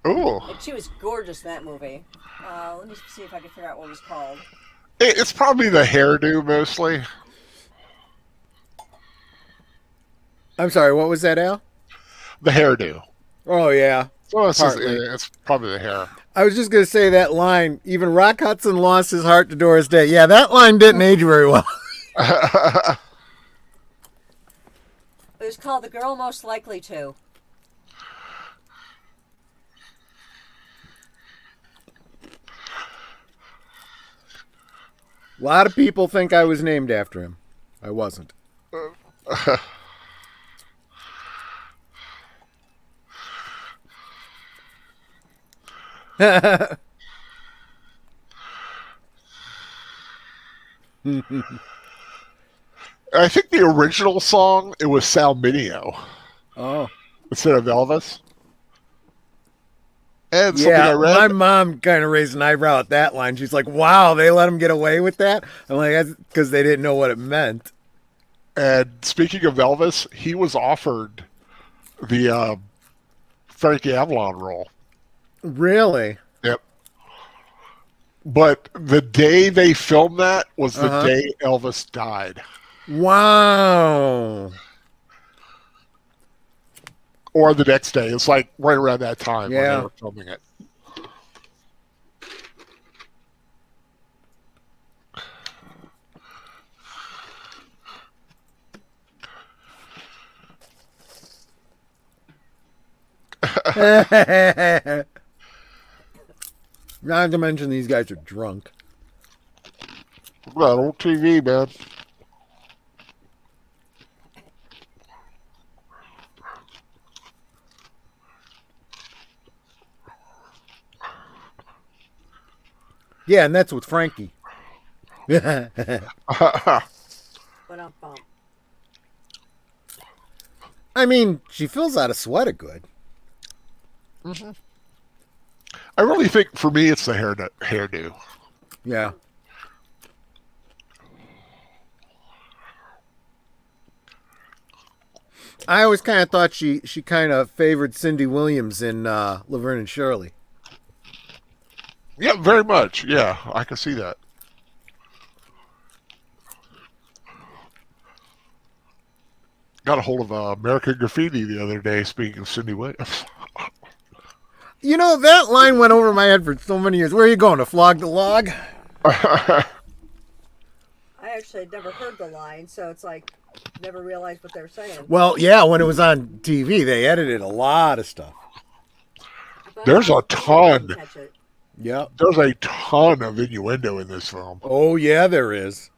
ooh. And she was gorgeous in that movie. Let me see if I can figure out what it was called. It's probably the hairdo mostly. I'm sorry, what was that, Al? The hairdo. Oh, yeah. So Partly. it's probably the hair. I was just going to say that line. Even Rock Hudson lost his heart to Doris Day. Yeah, that line didn't age very well. It was called The Girl Most Likely To. A lot of people think I was named after him. I wasn't. I think the original song, it was Sal Mineo Oh. instead of Elvis. And something Yeah, I read. my mom kind of raised an eyebrow at that line. She's like, wow, they let him get away with that? I'm like, that's because they didn't know what it meant. And speaking of Elvis, he was offered the Frankie Avalon role. Really? Yep. But the day they filmed that was the day Elvis died. Wow. Or the next day. It's like right around that time when Yeah. they were filming it. Not to mention these guys are drunk. That old TV, man. Yeah, and that's with Frankie. But I mean, she fills out a sweater good. Mm-hmm. I really think for me it's the hairdo. Yeah. I always kind of thought she kind of favored Cindy Williams in Laverne and Shirley. Yeah, very much. Yeah, I can see that. Got a hold of American Graffiti the other day, speaking of Cindy Williams. You know, that line went over my head for so many years. Where are you going, to flog the log? I actually had never heard the line, so it's like, never realized what they were saying. Well, yeah, when it was on TV, they edited a lot of stuff. But There's I a didn't ton. catch it. Yep. There's a ton of innuendo in this film. Oh, yeah, there is.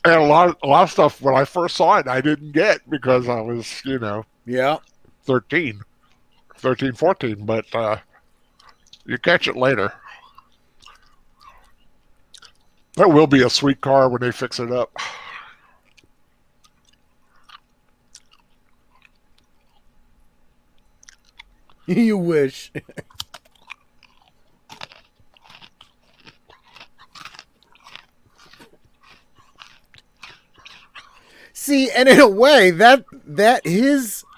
And a lot of stuff, when I first saw it, I didn't get because I was, Yeah. 13, 14, but you catch it later. That will be a sweet car when they fix it up. You wish. See, and in a way, the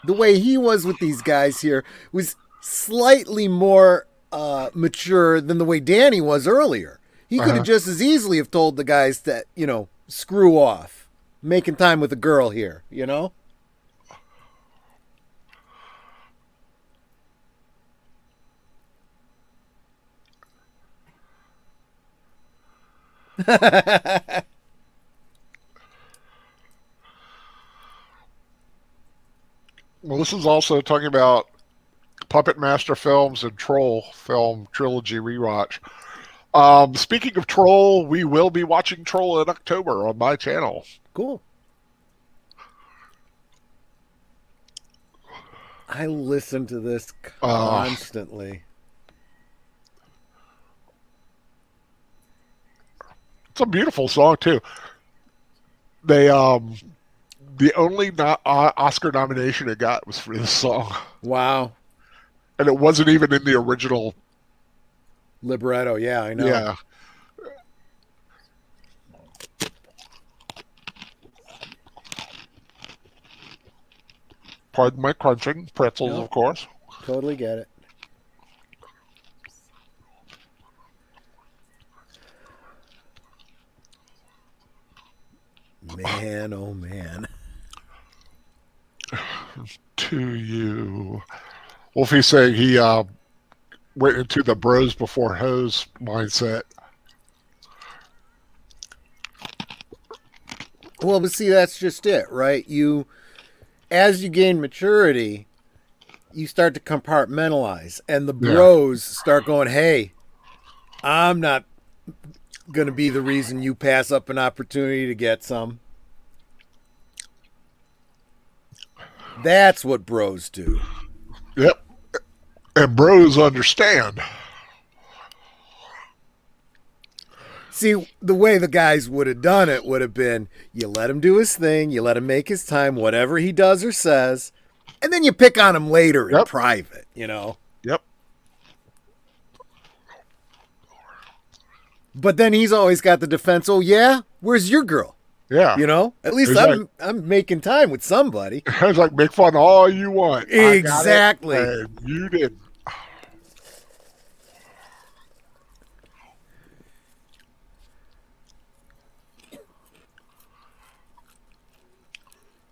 way he was with these guys here was slightly more mature than the way Danny was earlier. He could have just as easily have told the guys that, screw off, making time with a girl here, Well, this is also talking about Puppet Master films and Troll film trilogy rewatch. Speaking of Troll, we will be watching Troll in October on my channel. Cool. I listen to this constantly. It's a beautiful song, too. They the only Oscar nomination it got was for this song, Wow. and it wasn't even in the original. Libretto, yeah, I know. Yeah. Pardon my crunching. Pretzels, No, of course. totally get it. Man, oh man. To you. Wolfie saying he went into the bros before hoes mindset. Well, but see, that's just it, right? As you gain maturity, you start to compartmentalize, and the bros start going, "Hey, I'm not going to be the reason you pass up an opportunity to get some." That's what bros do. Yep. And bros understand. See, the way the guys would have done it would have been you let him do his thing, you let him make his time, whatever he does or says, and then you pick on him later in private, you know? Yep. But then he's always got the defense, oh, yeah? Where's your girl? Yeah. You know? At least I'm making time with somebody. It's like, make fun all you want. Exactly. And you didn't.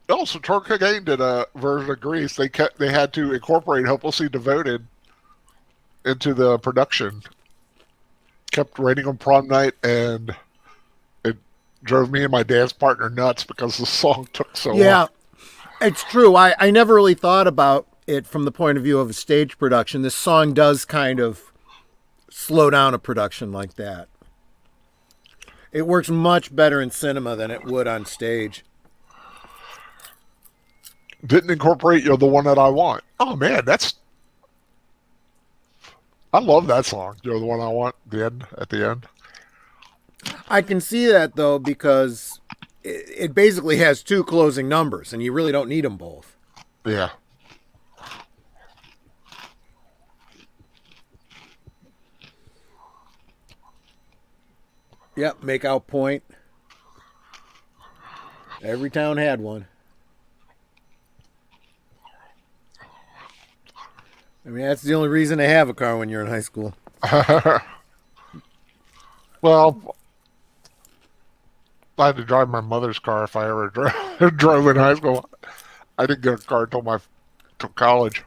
Also, Turk again did a version of Grease. They had to incorporate "Hopelessly Devoted" into the production. Kept raining on prom night, and it drove me and my dance partner nuts because the song took so long. Yeah, it's true. I never really thought about it from the point of view of a stage production. This song does kind of slow down a production like that. It works much better in cinema than it would on stage. Didn't incorporate "You're the One That I Want." Oh man, I love that song. "You're the One I Want." At the end. I can see that though because it basically has two closing numbers, and you really don't need them both. Yeah. Yep, make out point. Every town had one. I mean, that's the only reason to have a car when you're in high school. Well, I had to drive my mother's car if I ever drove in high school. I didn't get a car until college.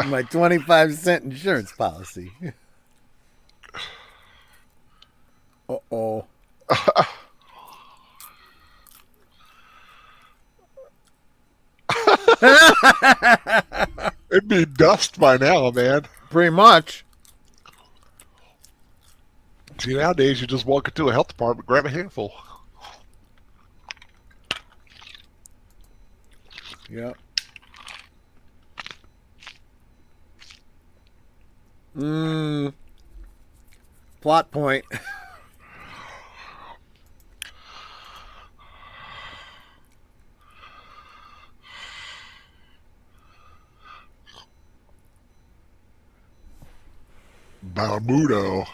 My 25-cent insurance policy. Uh-oh. It'd be dust by now, man. Pretty much. See, nowadays you just walk into a health department, grab a handful. Yep. Plot point. Balmudo.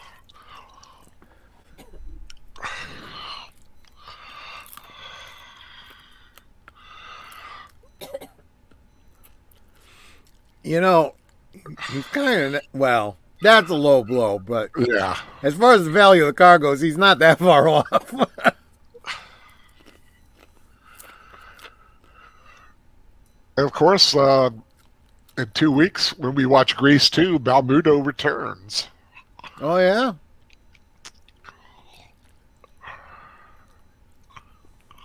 You know, he's kind of, well, that's a low blow, but Yeah. as far as the value of the car goes, he's not that far off. And of course, in 2 weeks, when we watch Grease 2, Balmudo returns. Oh, yeah?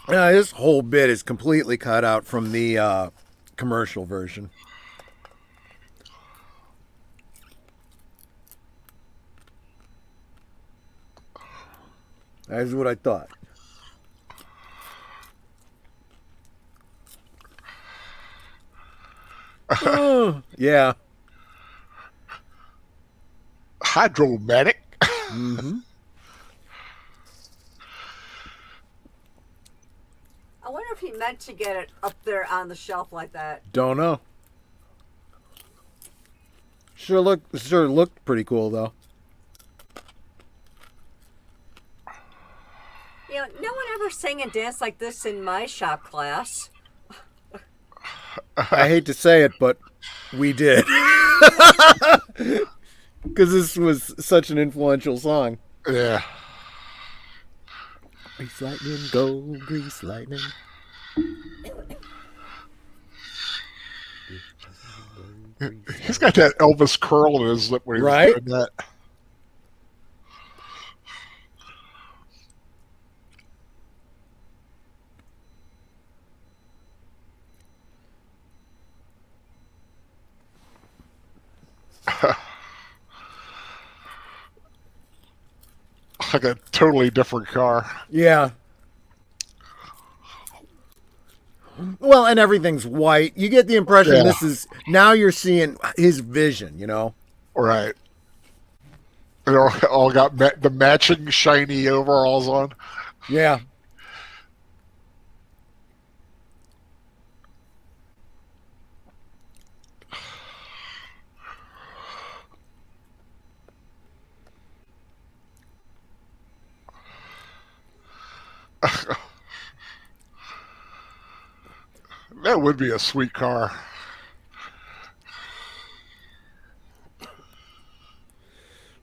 Yeah, this whole bit is completely cut out from the commercial version. That's what I thought. Yeah. Hydromatic. Mm-hmm. I wonder if he meant to get it up there on the shelf like that. Don't know. Sure looked pretty cool though. You know, no one ever sang and danced like this in my shop class. I hate to say it, but we did. Because this was such an influential song. Yeah. Grease lightning, go, grease lightning. He's got that Elvis curl in his lip when he Right? was doing that. Like a totally different car. Yeah. Well, and everything's white. You get the impression Yeah. this is, now you're seeing his vision, you know? Right. They all got the matching shiny overalls on. Yeah. That would be a sweet car.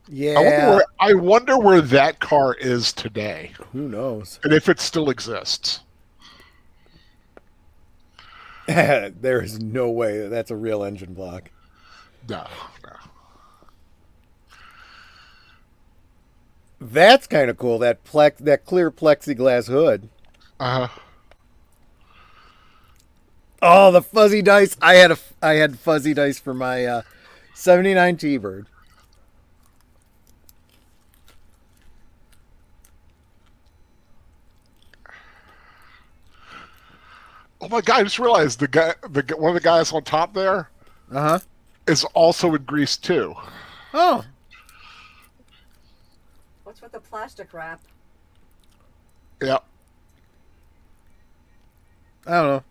Yeah. I wonder where that car is today, Who knows? and if it still exists. There is no way that's a real engine block. No, no. That's kind of cool. That clear plexiglass hood. Uh-huh. Oh, the fuzzy dice! I had fuzzy dice for my '79 T-Bird. Oh my God! I just realized one of the guys on top there Uh huh. is also in Grease too. Oh, What's with the plastic wrap? Yep. I don't know.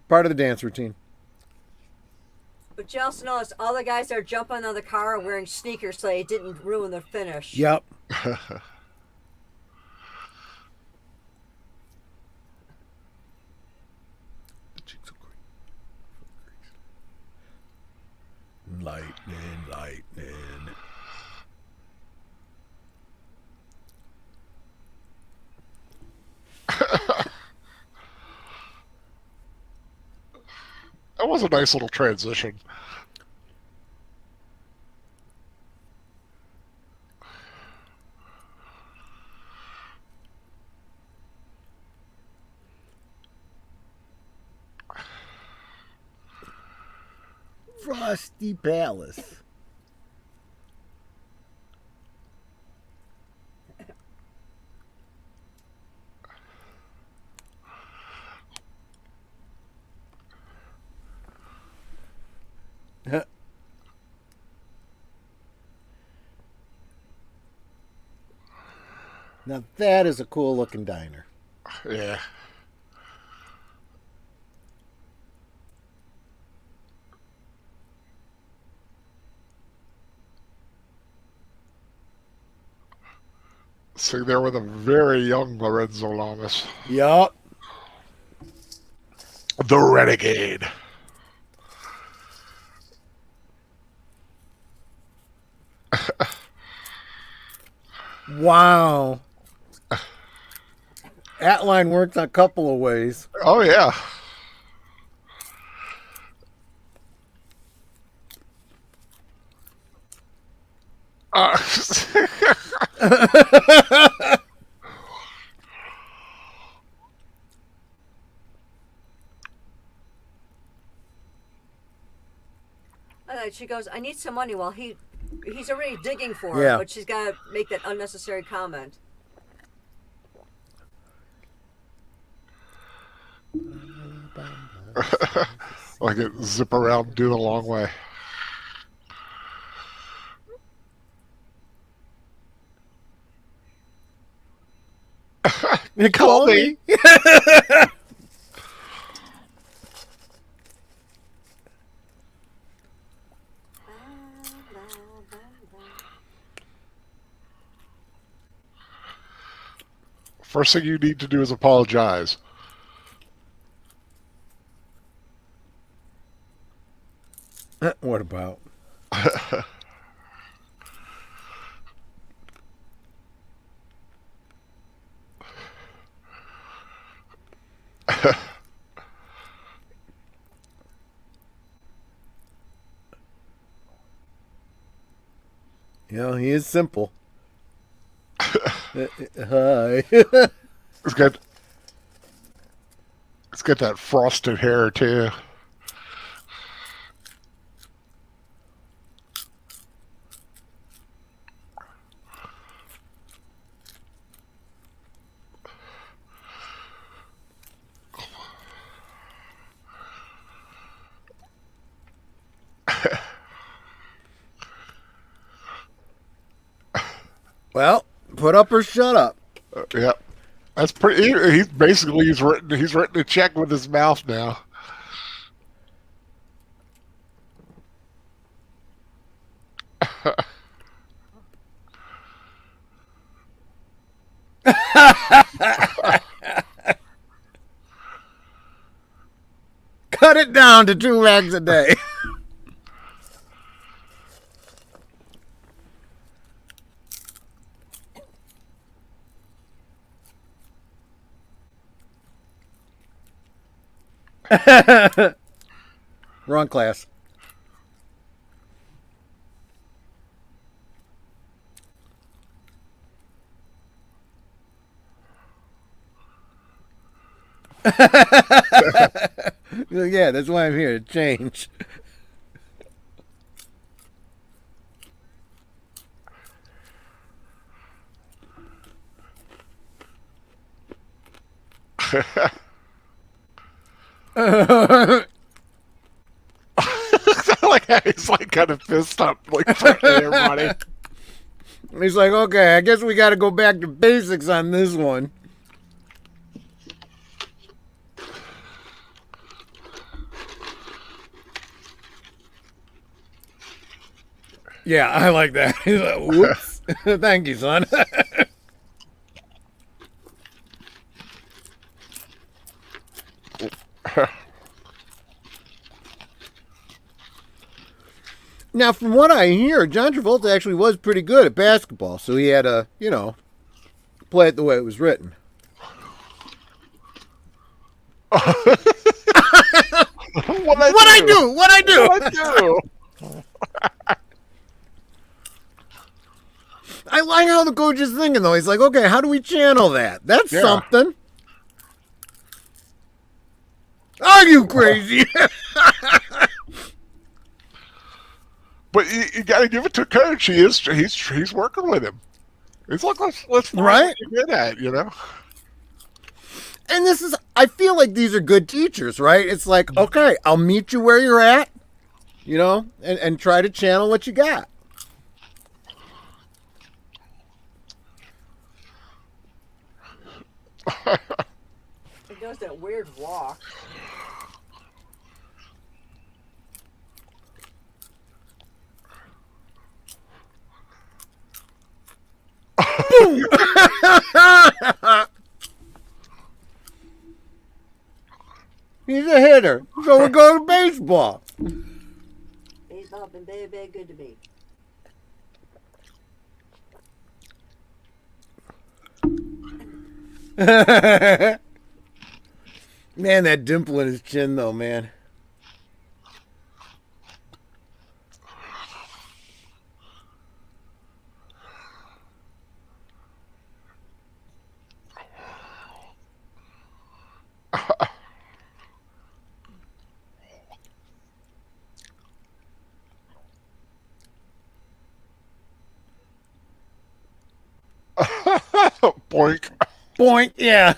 Part of the dance routine. But you also notice all the guys that are jumping on the car are wearing sneakers so it didn't ruin their finish. Yep. Lightning, lightning. That was a nice little transition. Frosty Palace. Now that is a cool looking diner. Yeah. Sitting there with a very young Lorenzo Lamas. Yup. The Renegade. Wow. That line works a couple of ways. Oh, yeah. She goes, I need some money while he's already digging for Yeah. her, but she's got to make that unnecessary comment. Like it zip around and do the long way. Call me. First thing you need to do is apologize. What about? You know, he is simple. Hi. It's got that frosted hair too. Well, put up or shut up. Yeah, that's pretty. He's written a check with his mouth now. Cut it down to 2 rags a day. Wrong class. Yeah, that's why I'm here to change. Like he's like kind of pissed up, like fucking everybody. He's like, okay, I guess we got to go back to basics on this one. Yeah, I like that. He's like, whoops. Thank you, son. Now, from what I hear, John Travolta actually was pretty good at basketball, so he had to, play it the way it was written. What I do? What I do? I like how the coach is thinking, though. He's like, okay, how do we channel that? That's something. Are you crazy? But you got to give it to coach. He's working with him. It's like let's find right. What you're good at, And I feel like these are good teachers, right? It's like, okay, I'll meet you where you're at, and try to channel what you got. It does that weird walk. He's a hitter, so we're going to baseball. Baseball been very, very good to me. Man, that dimple in his chin, though, man. Boink. Boink, yeah.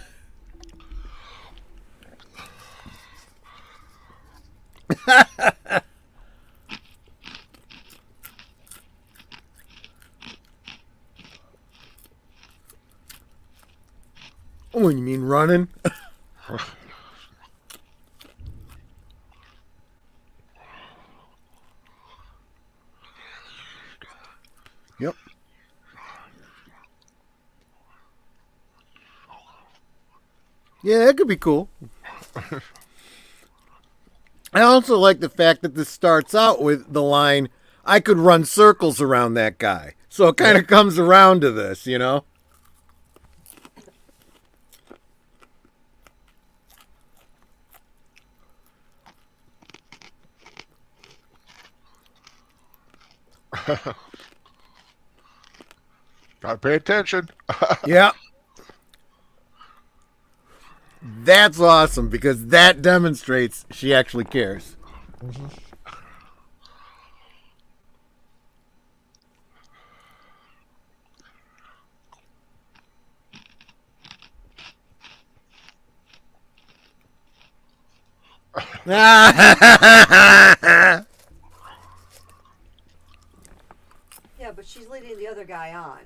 Oh, you mean running? Yep. Yeah, that could be cool. I also like the fact that this starts out with the line, I could run circles around that guy. So it kind of comes around to this, you know? Gotta pay attention. Yeah. That's awesome because that demonstrates she actually cares. Mm-hmm. Yeah, but she's leading the other guy on.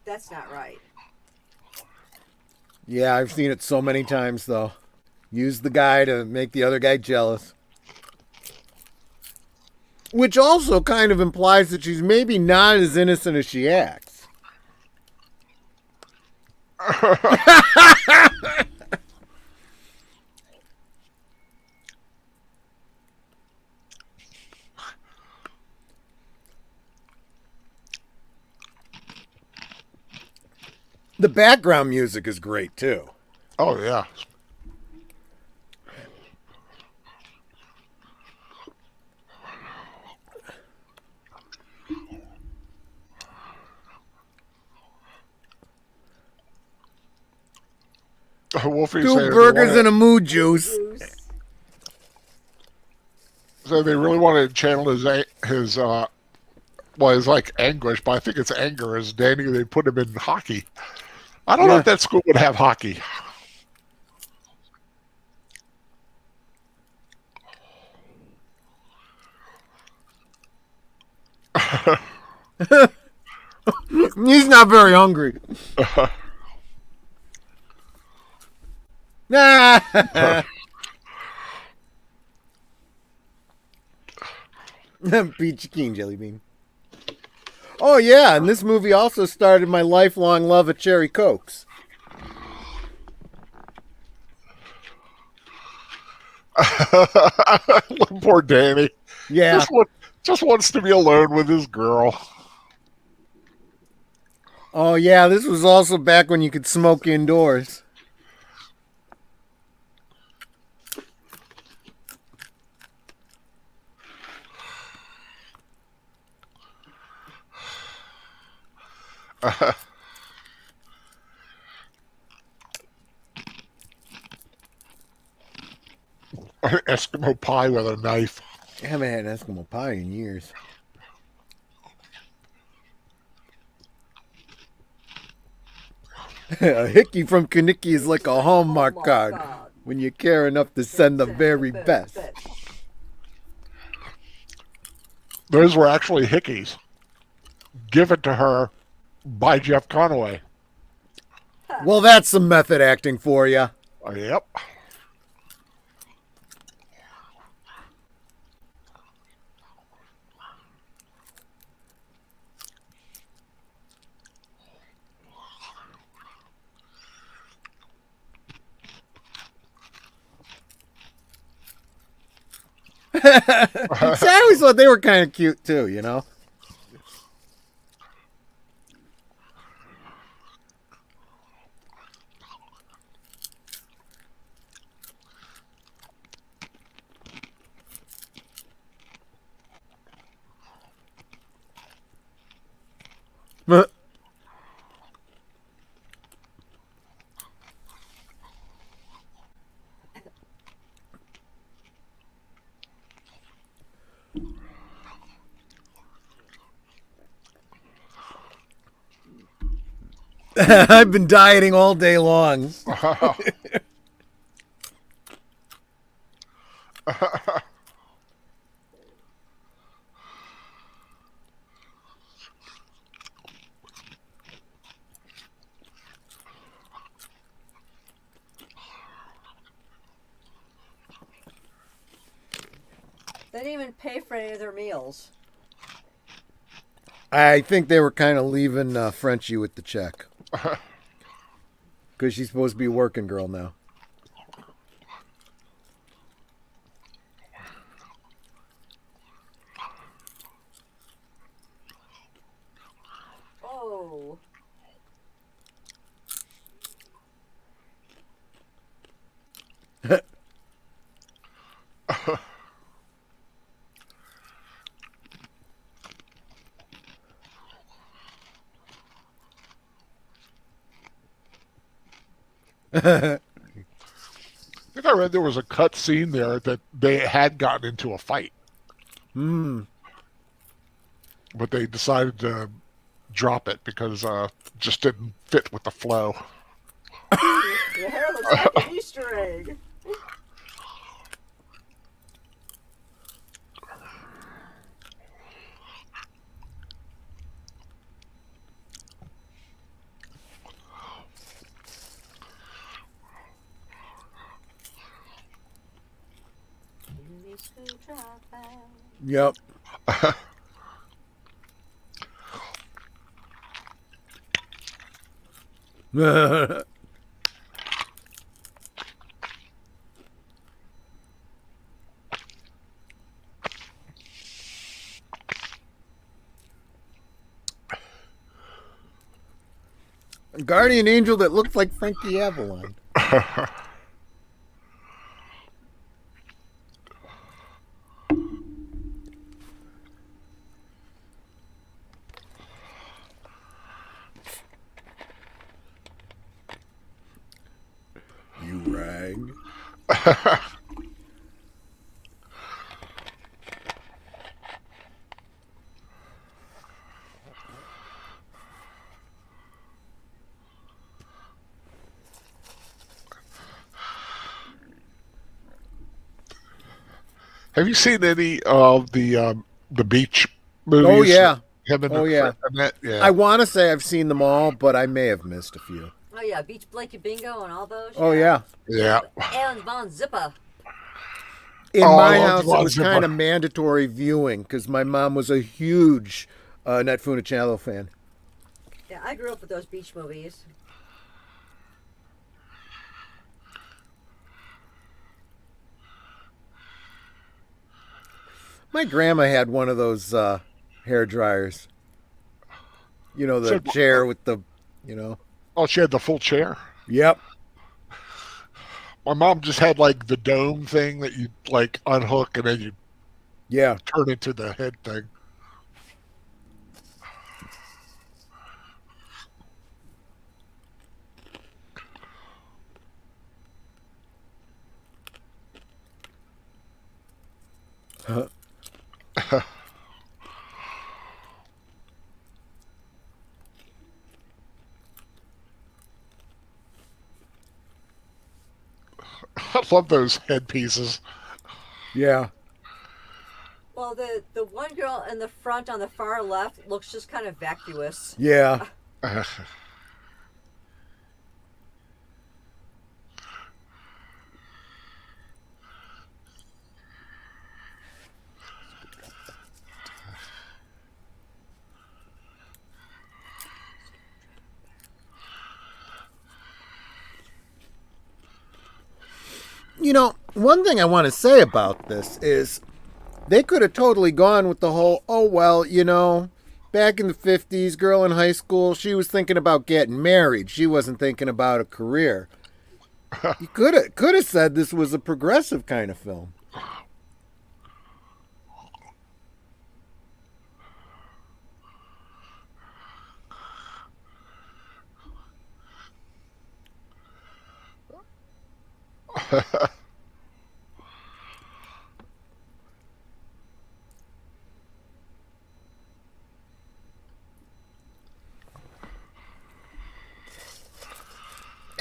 That's not right. Yeah, I've seen it so many times, though. Use the guy to make the other guy jealous. Which also kind of implies that she's maybe not as innocent as she acts. The background music is great, too. Oh, yeah. Wolfie Two said burgers and a moo juice. so they really want to channel his well, his like anguish, but I think it's anger. As Danny, they put him in hockey. I don't know if that school would have hockey. He's not very hungry. Peachy Keen Jelly Bean. Oh, yeah, and this movie also started my lifelong love of Cherry Cokes. Poor Danny. Yeah. Just wants to be alone with his girl. Oh, yeah, this was also back when you could smoke indoors. Eskimo pie with a knife. I haven't had an Eskimo pie in years. A hickey from Kaniki is like a Hallmark card when you care enough to send the very best. Those were actually hickeys. Given to her by Jeff Conaway. Well, that's some method acting for you. Yep. See, I always thought they were kind of cute too, you know? But I've been dieting all day long. They didn't even pay for any of their meals. I think they were kind of leaving Frenchie with the check. Because she's supposed to be a working girl now. Oh. I think I read there was a cut scene there that they had gotten into a fight, but they decided to drop it because it just didn't fit with the flow. Your hair looks like an Easter egg. Yep. A guardian angel that looked like Frankie Avalon. You rang. Have you seen any of the beach movies? Oh, yeah. Him and Oh, yeah. Nanette? Yeah. I want to say I've seen them all, but I may have missed a few. Oh yeah, beach blanket bingo and all those. Oh, yeah. Yeah. And Von Zipper. In Oh, I my love house, it Von was Zipper. kind of mandatory viewing because my mom was a huge Net Funicello fan. Yeah, I grew up with those beach movies. My grandma had one of those hair dryers. You know, the Said- chair with the, you know. Oh, she had the full chair. Yep. My mom just had like the dome thing that you like unhook and then you Yeah. turn into the head thing. I love those headpieces. Yeah. Well, the one girl in the front on the far left looks just kind of vacuous. Yeah. You know, one thing I want to say about this is they could have totally gone with the whole, oh, well, you know, back in the 50s, girl in high school, she was thinking about getting married. She wasn't thinking about a career. You could have said this was a progressive kind of film.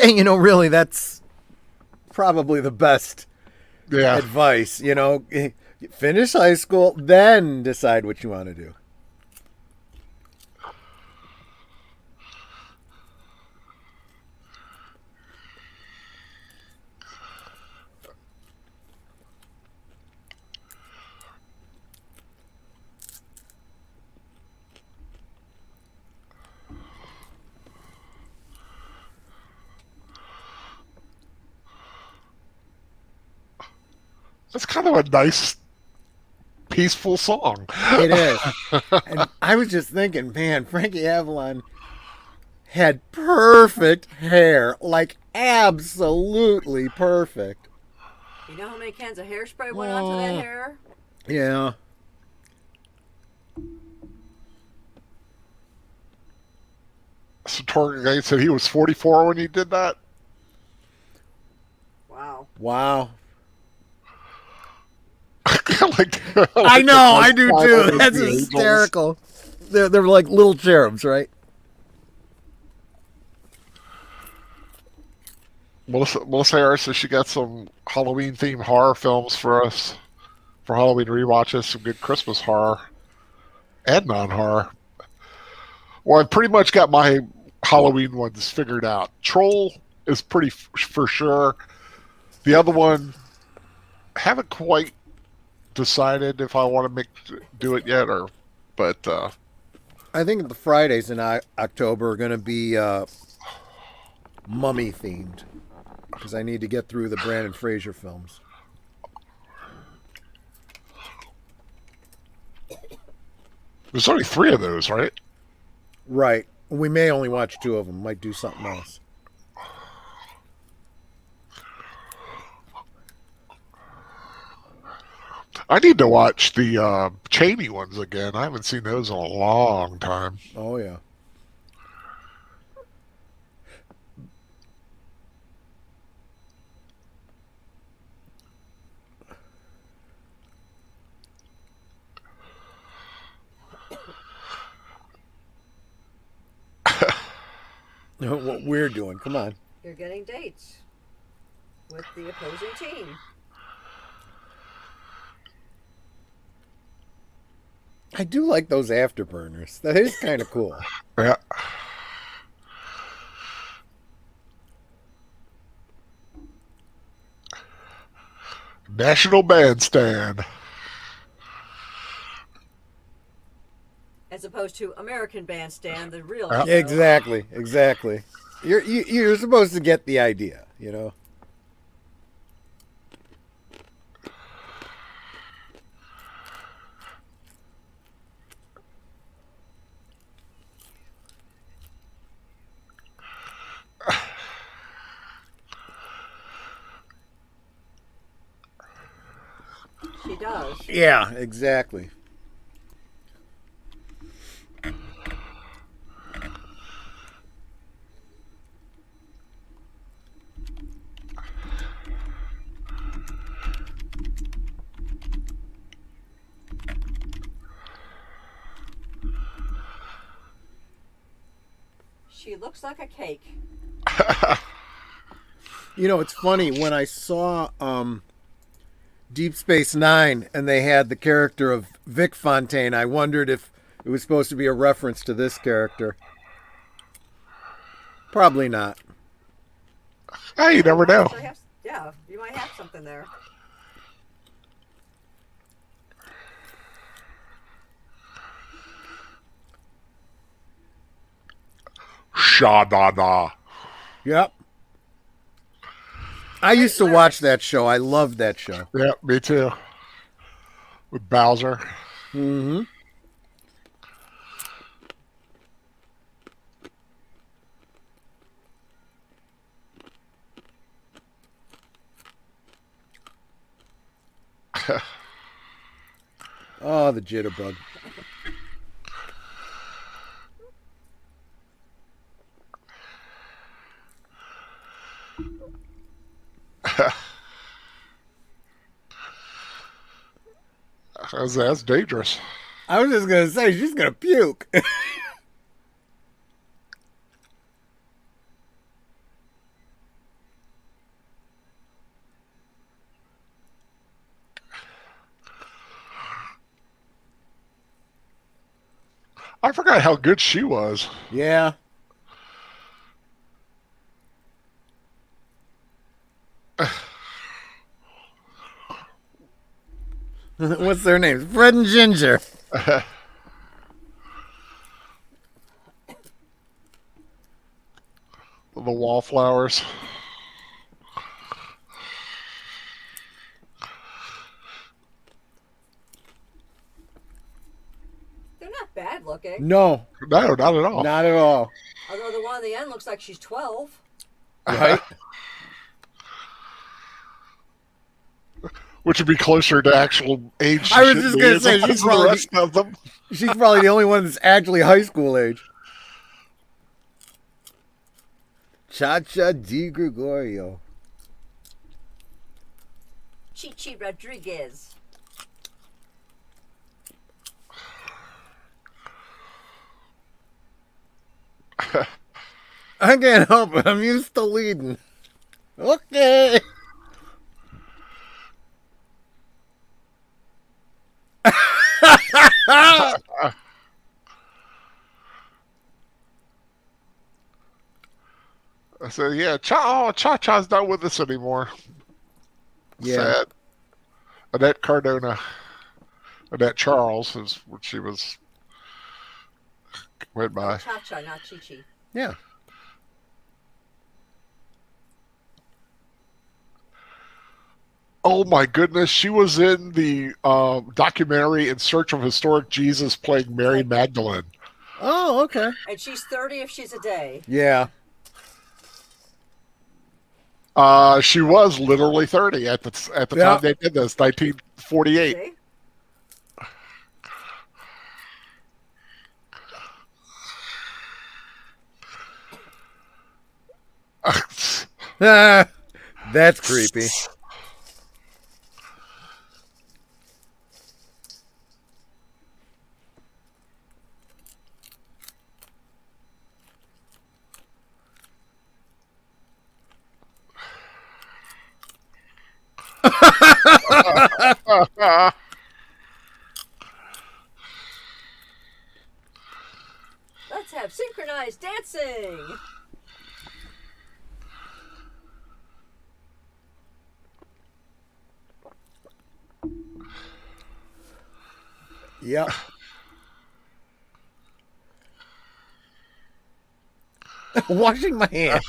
And, you know, really, that's probably the best Yeah. advice. You know, finish high school, then decide what you want to do. It's kind of a nice, peaceful song. It is. And I was just thinking, man, Frankie Avalon had perfect hair, like absolutely perfect. You know how many cans of hairspray went onto that hair? Yeah. So Torgay said he was 44 when he did that. Wow. Wow. like, I know, I do Five too. Hundred That's Angels. hysterical. They're like little cherubs, right? Melissa Harris says she got some Halloween themed horror films for us for Halloween rewatches. Some good Christmas horror and non horror. Well, I've pretty much got my Halloween ones figured out. Troll is pretty for sure. The other one, haven't quite decided if I want to do it yet, but I think the Fridays in October are going to be mummy themed because I need to get through the Brandon Fraser films. there's only 3 of those, right? Right. We may only watch 2 of them. Might do something else. I need to watch the Cheney ones again. I haven't seen those in a long time. Oh, yeah. What we're doing. Come on. You're getting dates with the opposing team. I do like those afterburners. That is kind of cool. Yeah. National Bandstand. As opposed to American Bandstand, the real Yeah. show. Exactly. You're supposed to get the idea, you know. She does. Yeah, exactly. She looks like a cake. You know, it's funny when I saw Deep Space Nine and they had the character of Vic Fontaine, I wondered if it was supposed to be a reference to this character. Probably not. Hey, you never know. Yeah, you might have something there. Sha-da-da. Yep. I used to watch that show. I loved that show. Yeah, me too. With Bowser. Mm-hmm. Oh, the jitterbug. That's dangerous. I was just going to say, she's going to puke. I forgot how good she was. Yeah. What's their names? Fred and Ginger. The wallflowers. bad looking. No, No, not at all. not at all. Although the one on the end looks like she's 12. Right? Which would be closer to actual age. I was should just be, gonna as say, opposed she's to the probably- rest of them. She's probably the only one that's actually high school age. Cha-Cha Di Gregorio. Chichi Rodriguez. I can't help it. I'm used to leading. Okay. I said, yeah, Cha-Cha's not with us anymore. Yeah. Sad. Annette Cardona. Annette Charles is what she went by. Cha-Cha, not Chi-Chi. Yeah. Oh my goodness, she was in the documentary In Search of Historic Jesus playing Mary Magdalene. Oh, okay. And she's 30 if she's a day. Yeah. She was literally 30 at the time they did this, 1948. See? That's creepy. Let's have synchronized dancing. Yep. Washing my hands.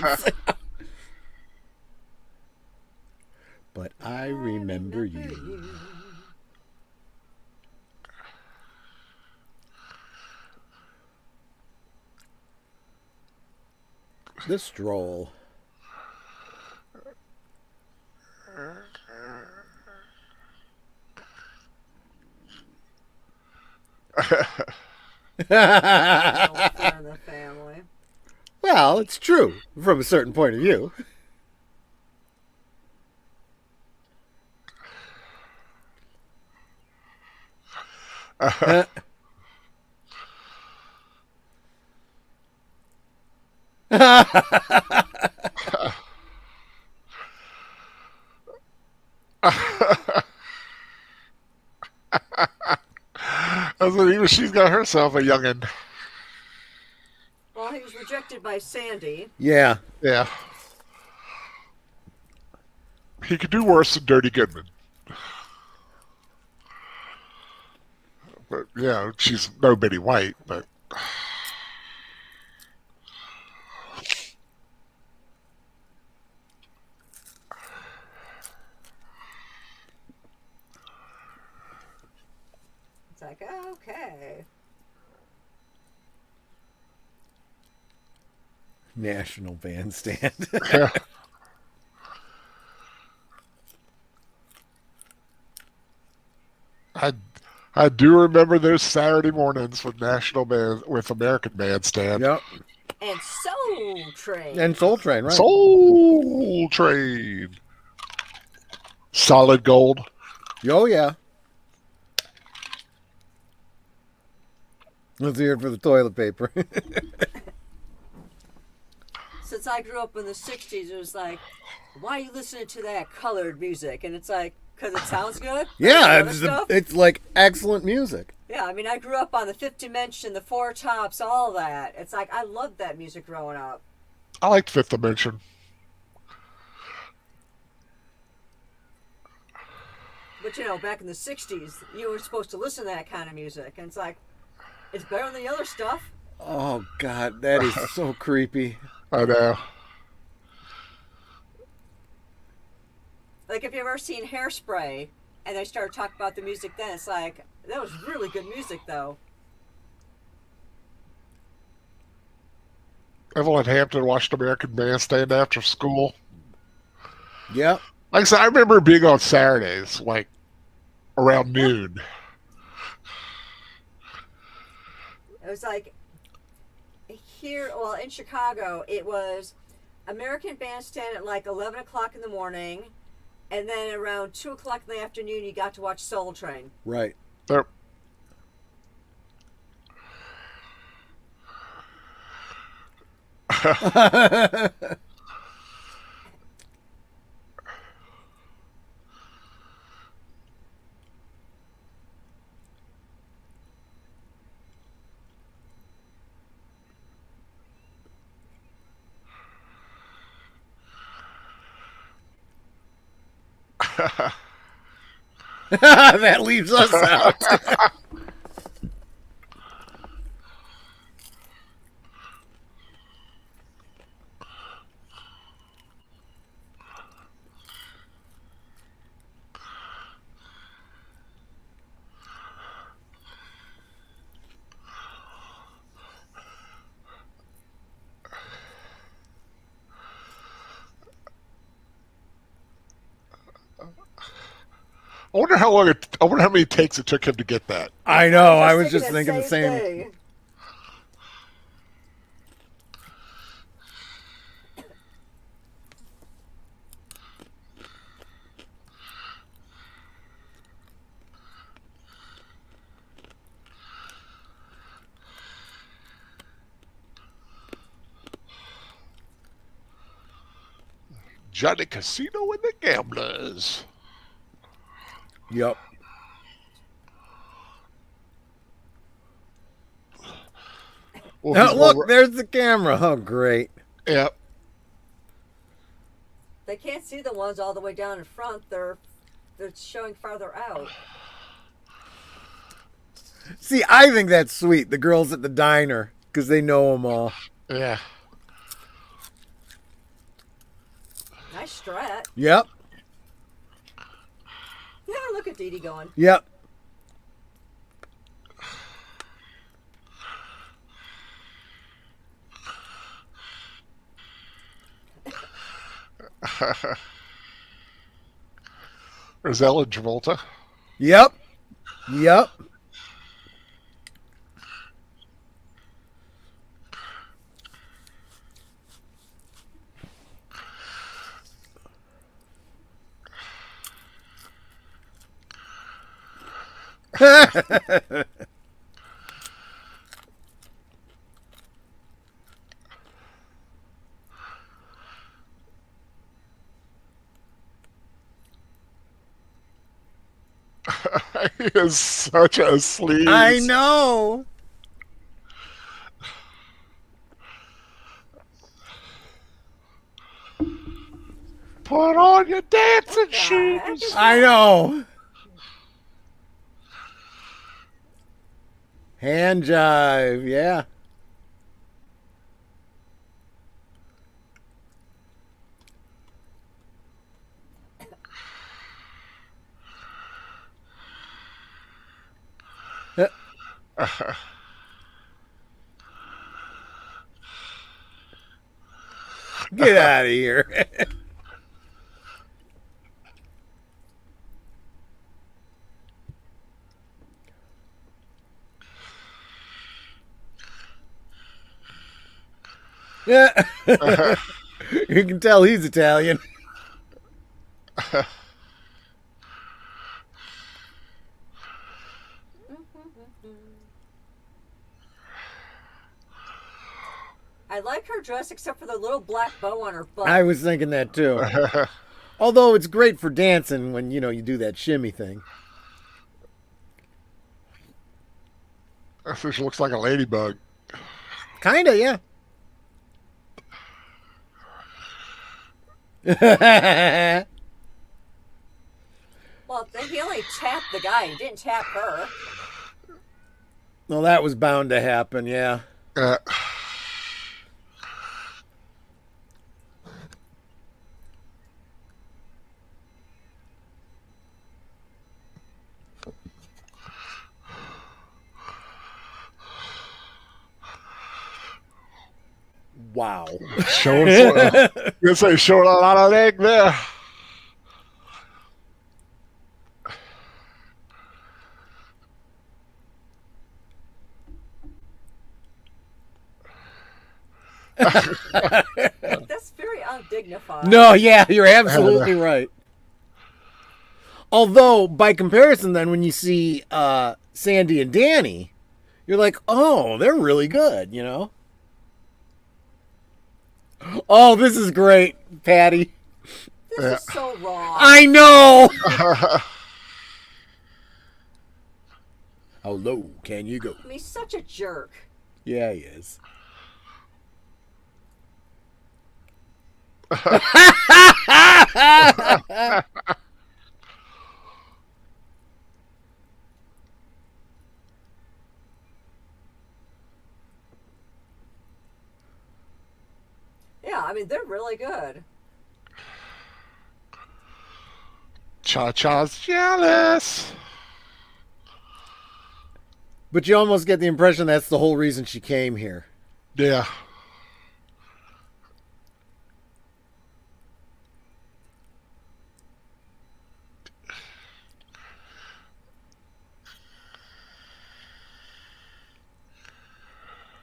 But I remember you. The stroll. No fair in the family. Well, it's true from a certain point of view. I said, even she's got herself a youngin'. Well, he was rejected by Sandy. Yeah. Yeah. He could do worse than Dirty Goodman. But, yeah, she's no Betty White, but... It's like, okay. National Bandstand. Yeah. I do remember those Saturday mornings with American Bandstand. Yep. And Soul Train. And Soul Train, right? Soul Train. Solid Gold. Oh, yeah. Let's hear it for the toilet paper. Since I grew up in the 60s, it was like, why are you listening to that colored music? And it's like, because it sounds good? Yeah, Stuff? it's like excellent music. Yeah, I mean, I grew up on the Fifth Dimension, the Four Tops, all that. It's like, I loved that music growing up. I liked Fifth Dimension. But, you know, back in the 60s, you were supposed to listen to that kind of music. And it's like, it's better than the other stuff. Oh, God, that is so creepy. I know. Like, if you've ever seen Hairspray, and they started talking about the music then, it's like, that was really good music, though. Evelyn Hampton watched American Bandstand after school. Yep. Like I said, I remember being on Saturdays, like around noon. It was like here, well, in Chicago, it was American Bandstand at like 11 o'clock in the morning, and then around 2 o'clock in the afternoon, you got to watch Soul Train. Right. There. That leaves us out. I wonder how long it. I wonder how many takes it took him to get that. I know. I was just thinking the same. Thing. Johnny Casino and the Gamblers. Yep. Well, look, there's the camera. Oh, great. Yeah. They can't see the ones all the way down in front. They're showing farther out. See, I think that's sweet. The girls at the diner, because they know them all. Yeah. Nice strat. Yep. Yeah, look at Dee Dee going. Yep. There's Ellen Travolta. Yep. Yep. He is such a sleaze. I know. Put on your dancing shoes. I know. Hand jive, yeah. Get out of here. Yeah. You can tell he's Italian. I like her dress except for the little black bow on her butt. I was thinking that too. Although it's great for dancing when, you know, you do that shimmy thing. I think she looks like a ladybug. Kinda, yeah. Well, he only tapped the guy. He didn't tap her. Well, that was bound to happen, yeah. Wow. Showing gonna say showing a lot of leg there. That's very undignified. No, yeah, you're absolutely right. Although, by comparison, then when you see Sandy and Danny, you're like, oh, they're really good, you know? Oh, this is great, Patty. This is so wrong. I know! How low can you go? I mean, he's such a jerk. Yeah, he is. Yeah, I mean, they're really good. Cha-Cha's jealous. But you almost get the impression that's the whole reason she came here. Yeah.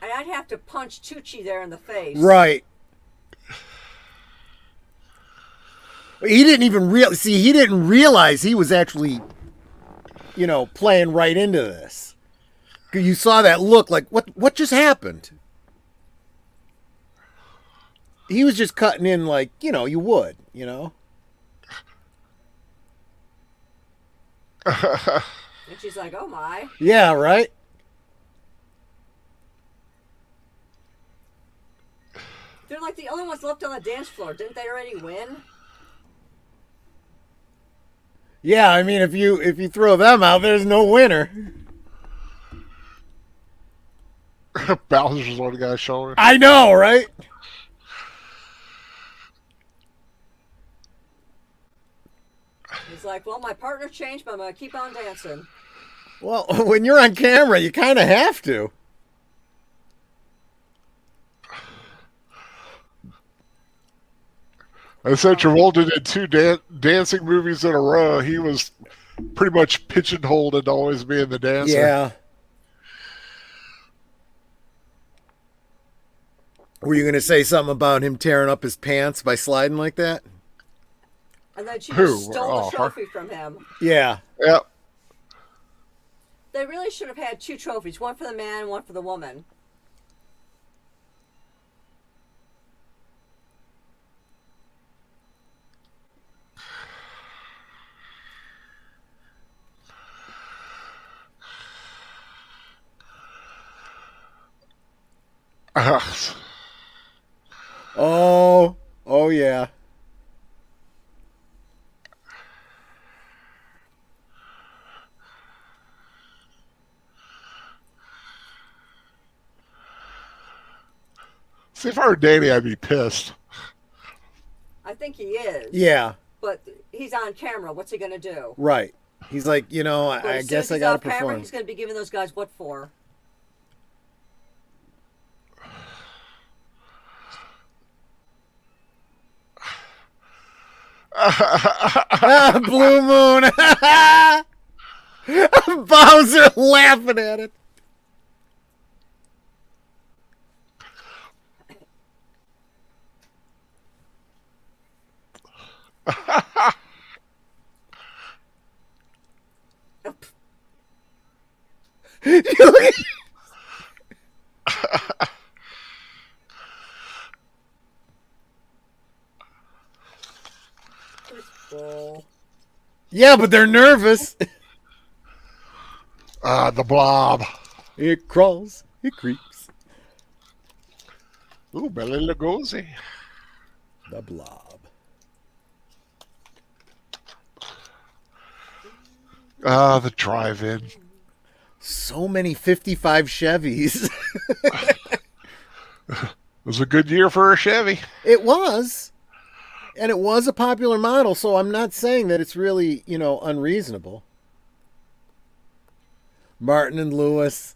And I'd have to punch Tucci there in the face. Right. He didn't even he didn't realize he was actually, you know, playing right into this. You saw that look like, what just happened? He was just cutting in like, you know, you would, you know? And she's like, oh my. Yeah, right? They're like the only ones left on the dance floor. Didn't they already win? Yeah, I mean, if you throw them out, there's no winner. Bowser's on the guy's shoulder. I know, right? He's like, well, my partner changed, but I'm going to keep on dancing. Well, when you're on camera, you kind of have to. I said Travolta did two dancing movies in a row. He was pretty much pigeonholed into always being the dancer. Yeah. Were you going to say something about him tearing up his pants by sliding like that? And then she Who? just stole Oh, the trophy from him. Yeah. Yep. They really should have had two trophies, one for the man and one for the woman. Oh yeah. See, if I were Danny, I'd be pissed. I think he is. Yeah. But he's on camera. What's he going to do? Right. He's like, you know, But I as soon guess as I he's got off to camera, perform. he's going to be giving those guys what for? Blue Moon. Bowser laughing at it. Yeah, but they're nervous. The blob. It crawls. It creeps. Ooh, Bela Lugosi. The blob. The drive-in. So many 55 Chevys. It was a good year for a Chevy. It was. And it was a popular model, so I'm not saying that it's really, you know, unreasonable. Martin and Lewis.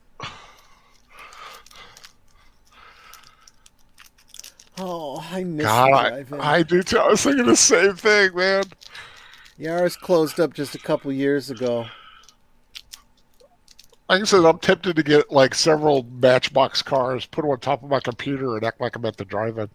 Oh, I miss the God, drive-in. I do too. I was thinking the same thing, man. Yeah, ours closed up just a couple years ago. Like I said, I'm tempted to get like several Matchbox cars, put them on top of my computer, and act like I'm at the drive-in.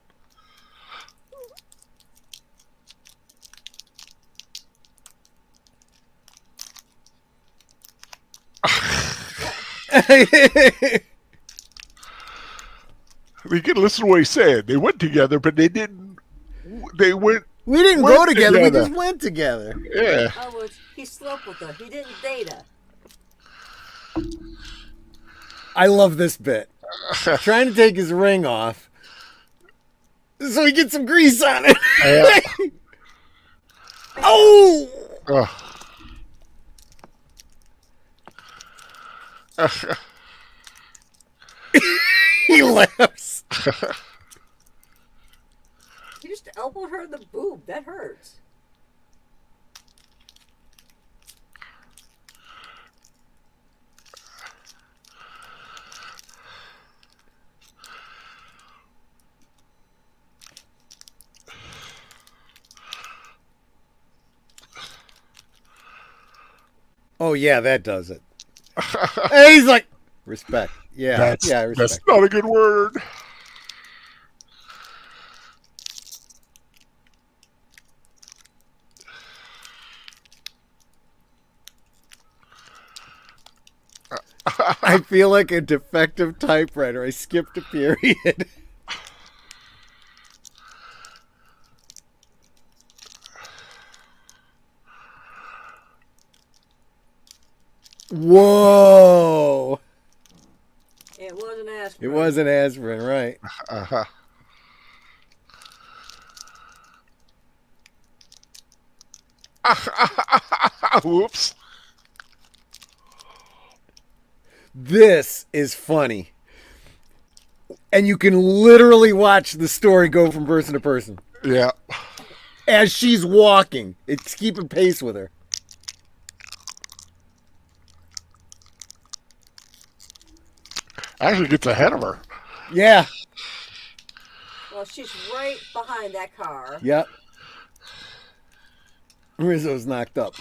We can listen to what he said. They went together, but they didn't. They went. We didn't went go together. We just went together. Yeah. Oh, well, he sloped with her. He didn't date her. I love this bit. Trying to take his ring off so he gets some grease on it. Oh! He laughs. He just elbowed her in the boob. That hurts. Oh, yeah, that does it. And he's like, respect. Yeah, respect. That's not a good word. I feel like a defective typewriter. I skipped a period. Whoa! It wasn't aspirin. It wasn't aspirin, right? Uh-huh. Whoops. This is funny. And you can literally watch the story go from person to person. Yeah. As she's walking, it's keeping pace with her. Actually gets ahead of her. Yeah. Well, she's right behind that car. Yep. Rizzo's knocked up.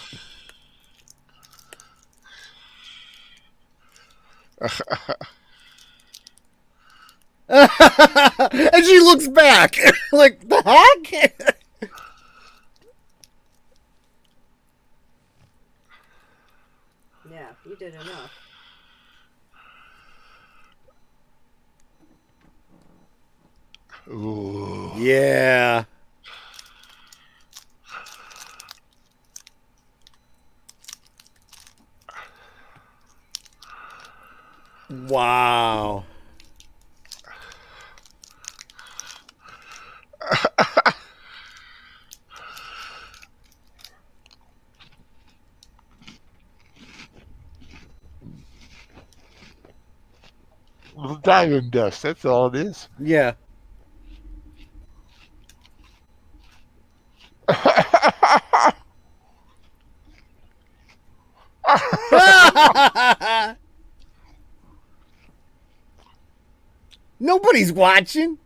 And she looks back. Like, the heck? Yeah, you did enough. Ooh. Yeah. Wow. Diamond dust, that's all it is. Yeah. Nobody's watching.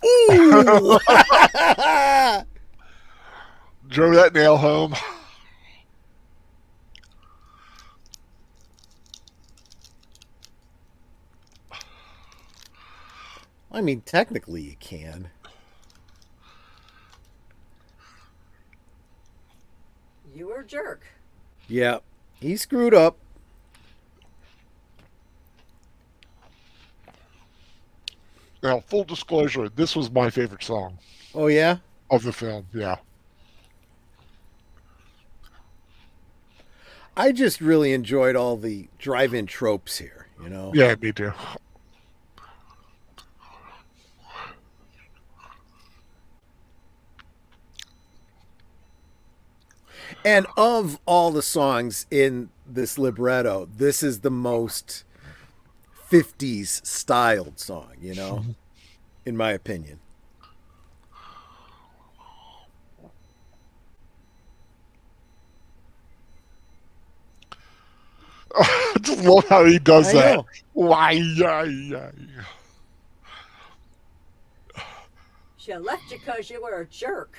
Ooh. Drove that nail home. I mean, technically you can. You were a jerk. Yeah. He screwed up. Now, full disclosure, this was my favorite song Oh, yeah? of the film. Yeah. I just really enjoyed all the drive-in tropes here, you know? Yeah, me too. And of all the songs in this libretto, this is the most 50s styled song, you know? In my opinion. just love how he does I that. know. Why? Yeah. She left you because you were a jerk.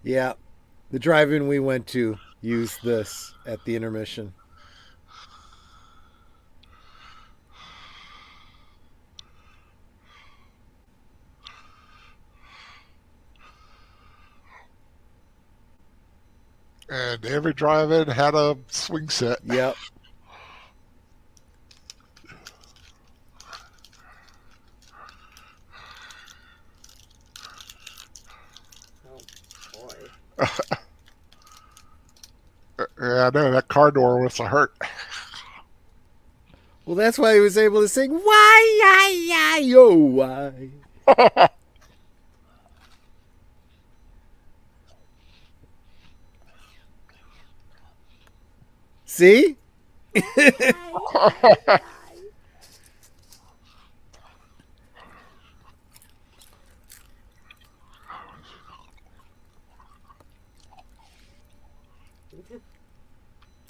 Yeah. The drive-in we went to used this at the intermission. And every drive-in had a swing set. Yep. Oh boy. Yeah, I know that car door was a hurt. Well, that's why he was able to sing "Why, yo, why." See?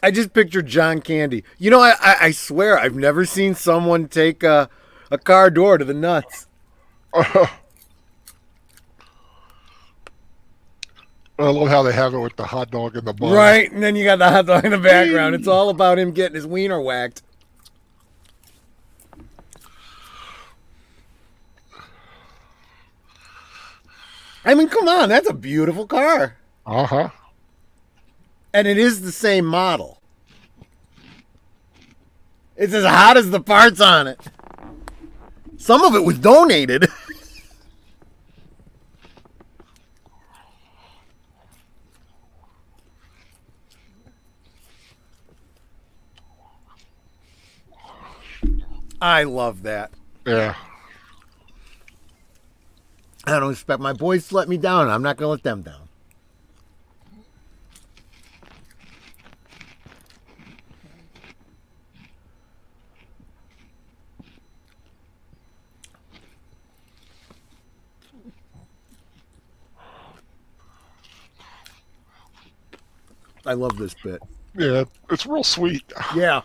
I just pictured John Candy. You know, I swear I've never seen someone take a car door to the nuts. I love how they have it with the hot dog in the bun. Right, and then you got the hot dog in the background. It's all about him getting his wiener whacked. I mean, come on, that's a beautiful car. Uh-huh. And it is the same model. It's as hot as the parts on it. Some of it was donated. I love that. Yeah. I don't expect my boys to let me down. I'm not going to let them down. I love this bit. Yeah, it's real sweet. Yeah.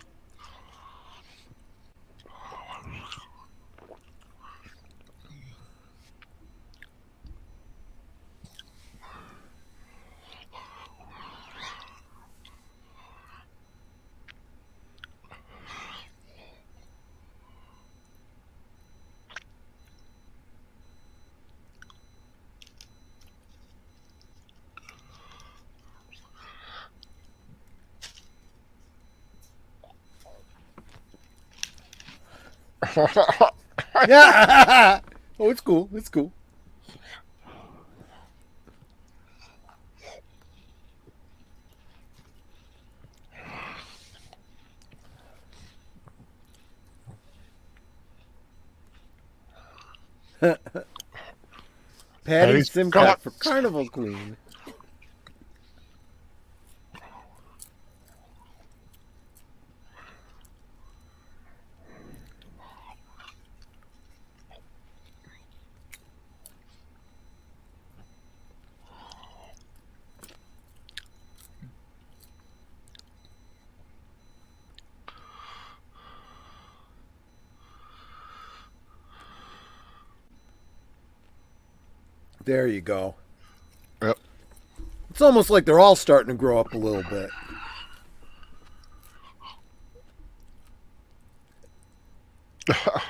Yeah. Oh, it's cool. It's cool. Patty Patty Simcox Simcox. for Carnival Queen. There you go. Yep. It's almost like they're all starting to grow up a little bit.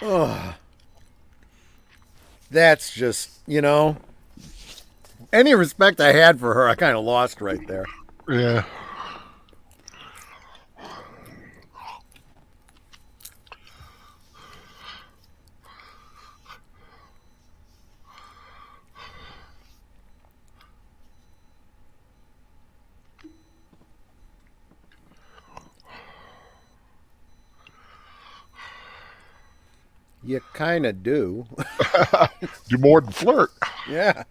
Oh, that's just, you know, any respect I had for her, I kind of lost right there. Yeah. You kind of do. Do more than flirt. Yeah.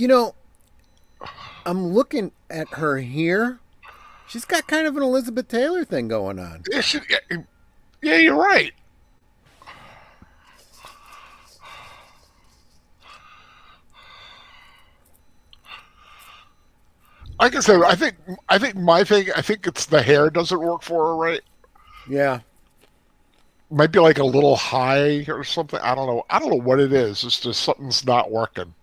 You know, I'm looking at her here. She's got kind of an Elizabeth Taylor thing going on. Yeah, you're right. Like I said, I think my thing. I think it's the hair doesn't work for her right. Yeah. Might be like a little high or something. I don't know. I don't know what it is. It's just something's not working.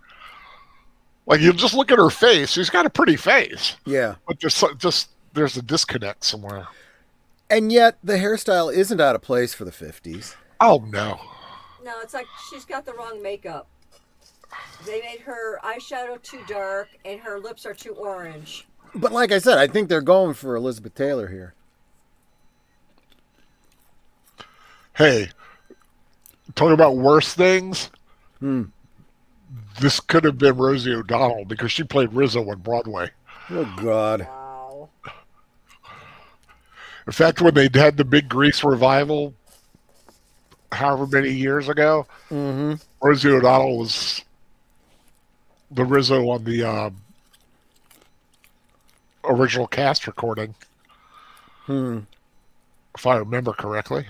Like you just look at her face. She's got a pretty face, Yeah. but there's a disconnect somewhere. And yet the hairstyle isn't out of place for the 50s. Oh no. No, it's like she's got the wrong makeup. They made her eyeshadow too dark and her lips are too orange. But like I said, I think they're going for Elizabeth Taylor here. Hey, talking about worse things. This could have been Rosie O'Donnell because she played Rizzo on Broadway. Oh, God. Wow. In fact, when they had the big Grease revival, however many years ago, Rosie O'Donnell was the Rizzo on the original cast recording. If I remember correctly.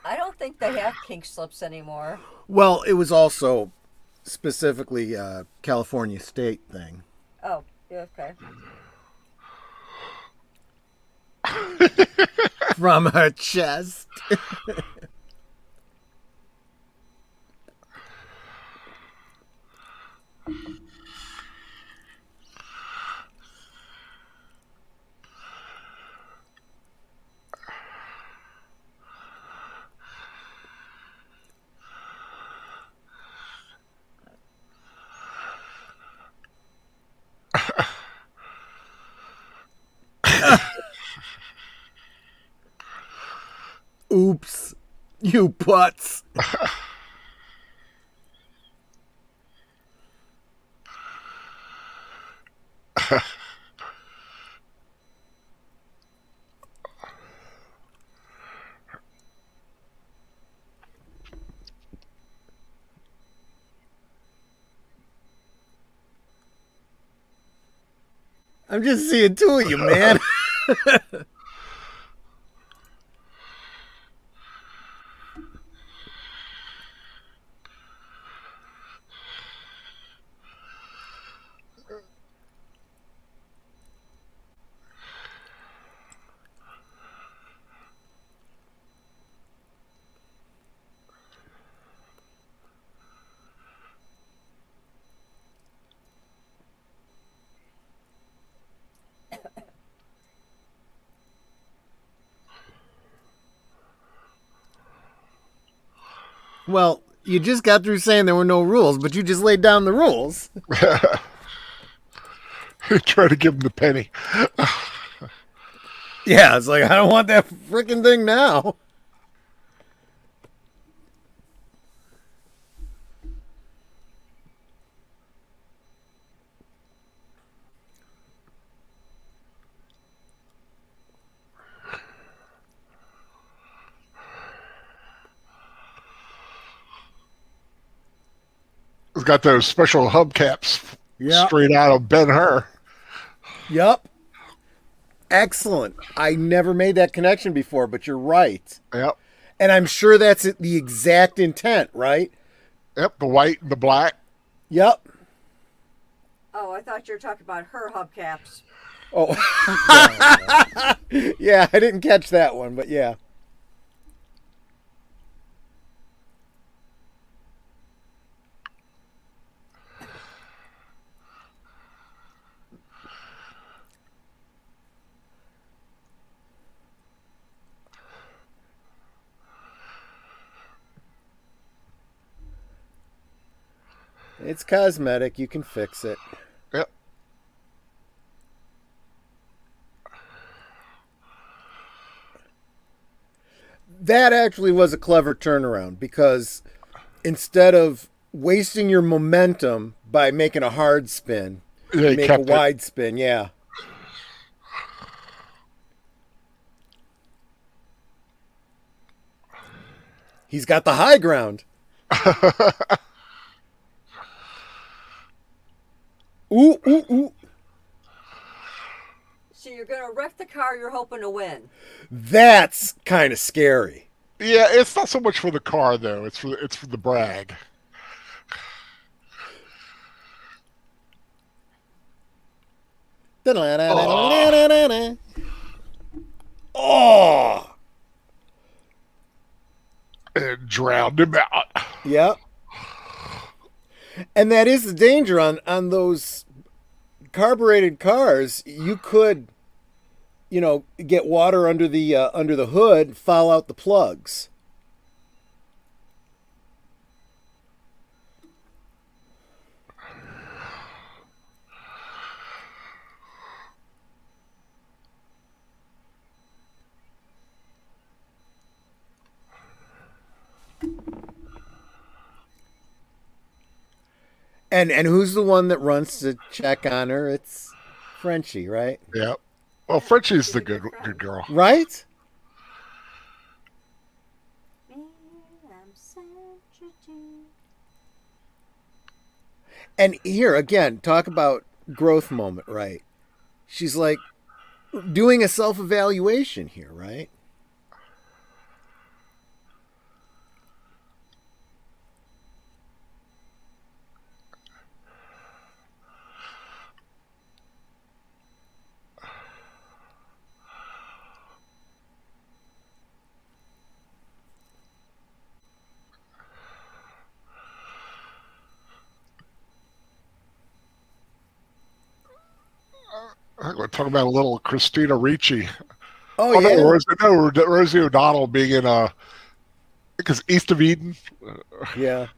I don't think they have pink slips anymore. Well, it was also specifically a California state thing. Oh, yeah, okay. From her chest. Oops. You putz. I'm just seeing two of you, man. Well, you just got through saying there were no rules, but you just laid down the rules. Try to give him the penny. Yeah, it's like, I don't want that freaking thing now. It's got those special hubcaps straight out of Ben-Hur. Yep. Excellent. I never made that connection before, but you're right. Yep. And I'm sure that's the exact intent, right? Yep, the white and the black. Yep. Oh, I thought you were talking about her hubcaps. Oh. Yeah, I didn't catch that one, but yeah. It's cosmetic. You can fix it. Yep. That actually was a clever turnaround because instead of wasting your momentum by making a hard spin, you They make a kept it. wide spin. Yeah. He's got the high ground. Ooh, ooh, ooh. So you're gonna wreck the car you're hoping to win. That's kind of scary. Yeah, it's not so much for the car though. It's for the brag. Oh, Oh. and drowned him out. Yep. And that is the danger on those carbureted cars. You could, get water under the hood, foul out the plugs. And who's the one that runs to check on her? It's Frenchie, right? Yeah. Well, Frenchie's She's the a good good friend. girl. Right? And here again, talk about growth moment, right? She's like doing a self-evaluation here, right? We're talking about a little Christina Ricci. Oh Oh no, yeah. Rosie O'Donnell being in I think it's East of Eden. Yeah.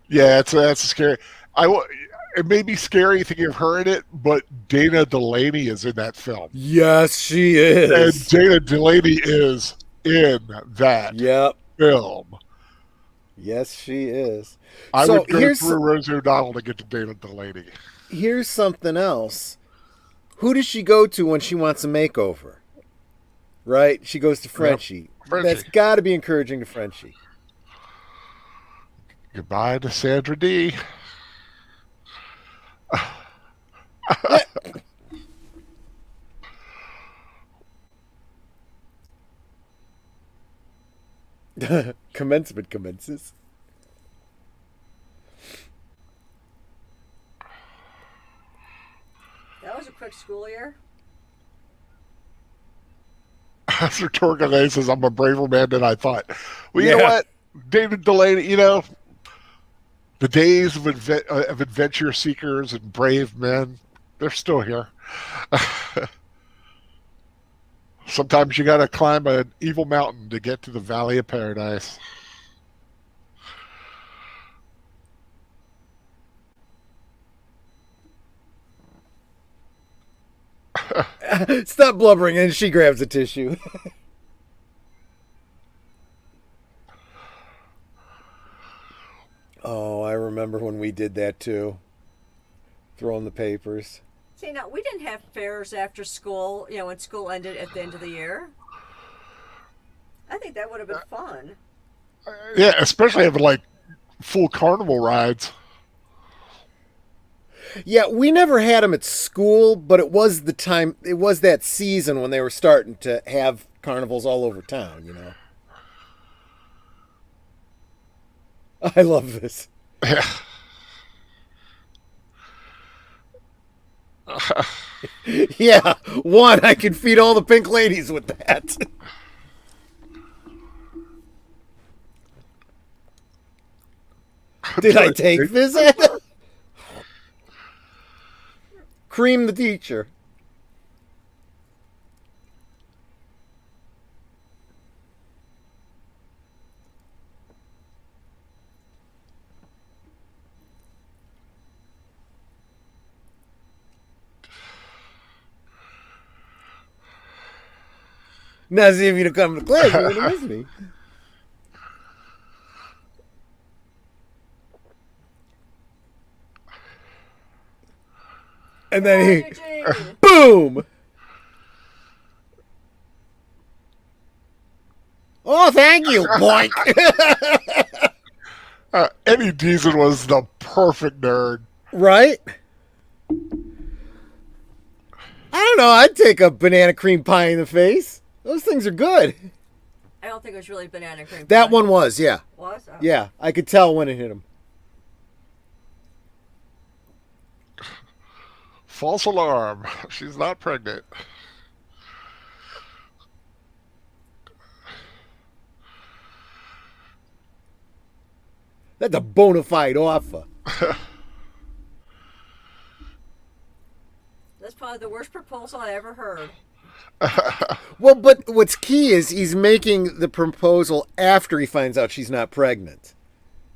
Yeah, that's scary. It may be scary thinking of her in it, but Dana Delaney is in that film, Yes, she and is. Dana Delaney is in that Yep. film. Yes, she is. I So would go through Rosie O'Donnell to get to Dana Delaney. here's something else. Who does she go to when she wants a makeover? Right? She goes to Frenchie. Frenchie. That's got to be encouraging to Frenchie. Goodbye to Sandra D. Commencement commences. That was a quick school year. After Torquay says, I'm a braver man than I thought. Well, you know Yeah. what? David Delaney, the days of adventure seekers and brave men, they're still here. Sometimes you got to climb an evil mountain to get to the Valley of Paradise. Stop blubbering, and she grabs a tissue. Oh, I remember when we did that too. Throwing the papers. See, now we didn't have fairs after school. When school ended at the end of the year. I think that would have been fun. Yeah, especially having like full carnival rides. Yeah, we never had them at school, but it was the time. It was that season when they were starting to have carnivals all over town. I love this. Yeah. Yeah, one, I can feed all the pink ladies with that. Did I take visit? Cream the teacher. Now see if you'd come to class, you would have missed me. And then he, Eugene. boom! Oh, thank you, boink! Eddie Deason was the perfect nerd. Right? I don't know. I'd take a banana cream pie in the face. Those things are good. I don't think it was really banana cream. That pie. one was, yeah. Was? Oh. Yeah, I could tell when it hit him. False alarm. She's not pregnant. That's a bona fide offer. That's probably the worst proposal I ever heard. Well, but what's key is he's making the proposal after he finds out she's not pregnant.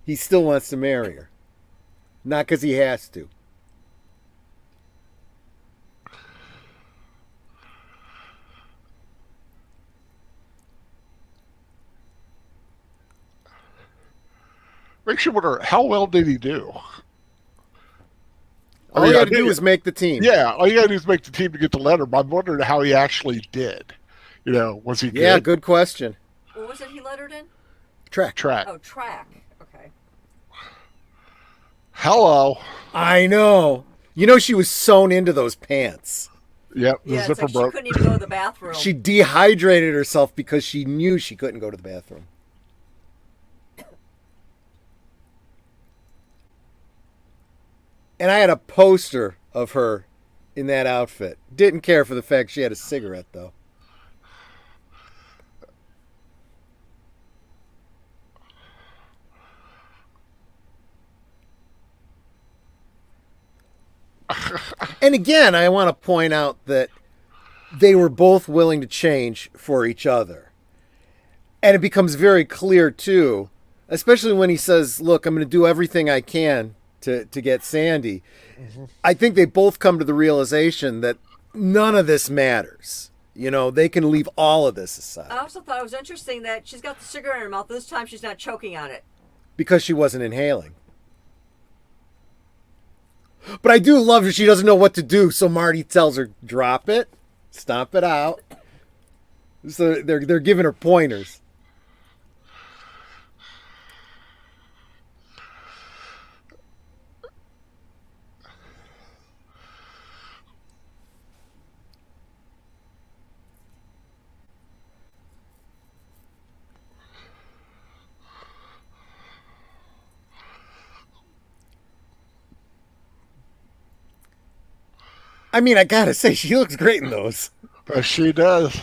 He still wants to marry her. Not because he has to. Makes you wonder, how well did he do? All you got to do is make the team. Yeah, all you got to do is make the team to get the letter, but I'm wondering how he actually did. You know, was he good? Yeah, good question. What was it he lettered in? Track. Oh, track. Okay. Hello. I know. You know she was sewn into those pants. Yep, the Yeah, it's zipper like she broke. couldn't even go to the bathroom. She dehydrated herself because she knew she couldn't go to the bathroom. And I had a poster of her in that outfit. Didn't care for the fact she had a cigarette, though. And again, I want to point out that they were both willing to change for each other. And it becomes very clear, too, especially when he says, look, I'm going to do everything I can to get Sandy. Mm-hmm. I think they both come to the realization that none of this matters. You know, they can leave all of this aside. I also thought it was interesting that she's got the cigarette in her mouth. This time she's not choking on it. Because she wasn't inhaling. But I do love that she doesn't know what to do, so Marty tells her, drop it, stomp it out. So they're giving her pointers. I mean, I gotta say, she looks great in those. She does.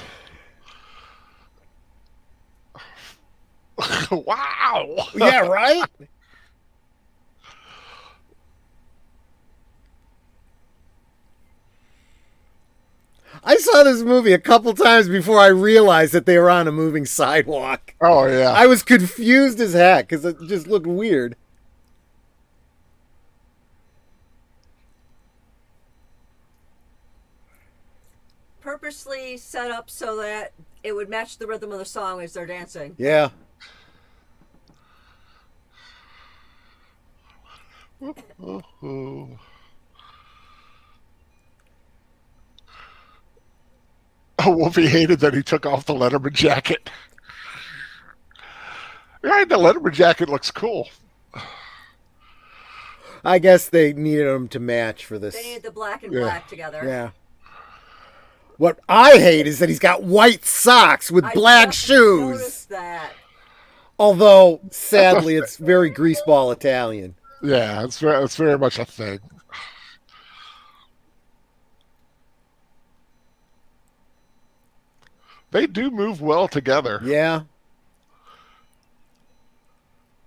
Wow. Yeah, right? I saw this movie a couple times before I realized that they were on a moving sidewalk. Oh, yeah. I was confused as heck because it just looked weird. Purposely set up so that it would match the rhythm of the song as they're dancing. Yeah. Oh, Wolfie hated that he took off the Letterman jacket. Yeah, the Letterman jacket looks cool. I guess they needed them to match for this. They needed the black and black together. Yeah. What I hate is that he's got white socks with black shoes. Noticed that. Although, sadly, it's very greaseball Italian. Yeah, it's very much a thing. They do move well together. Yeah.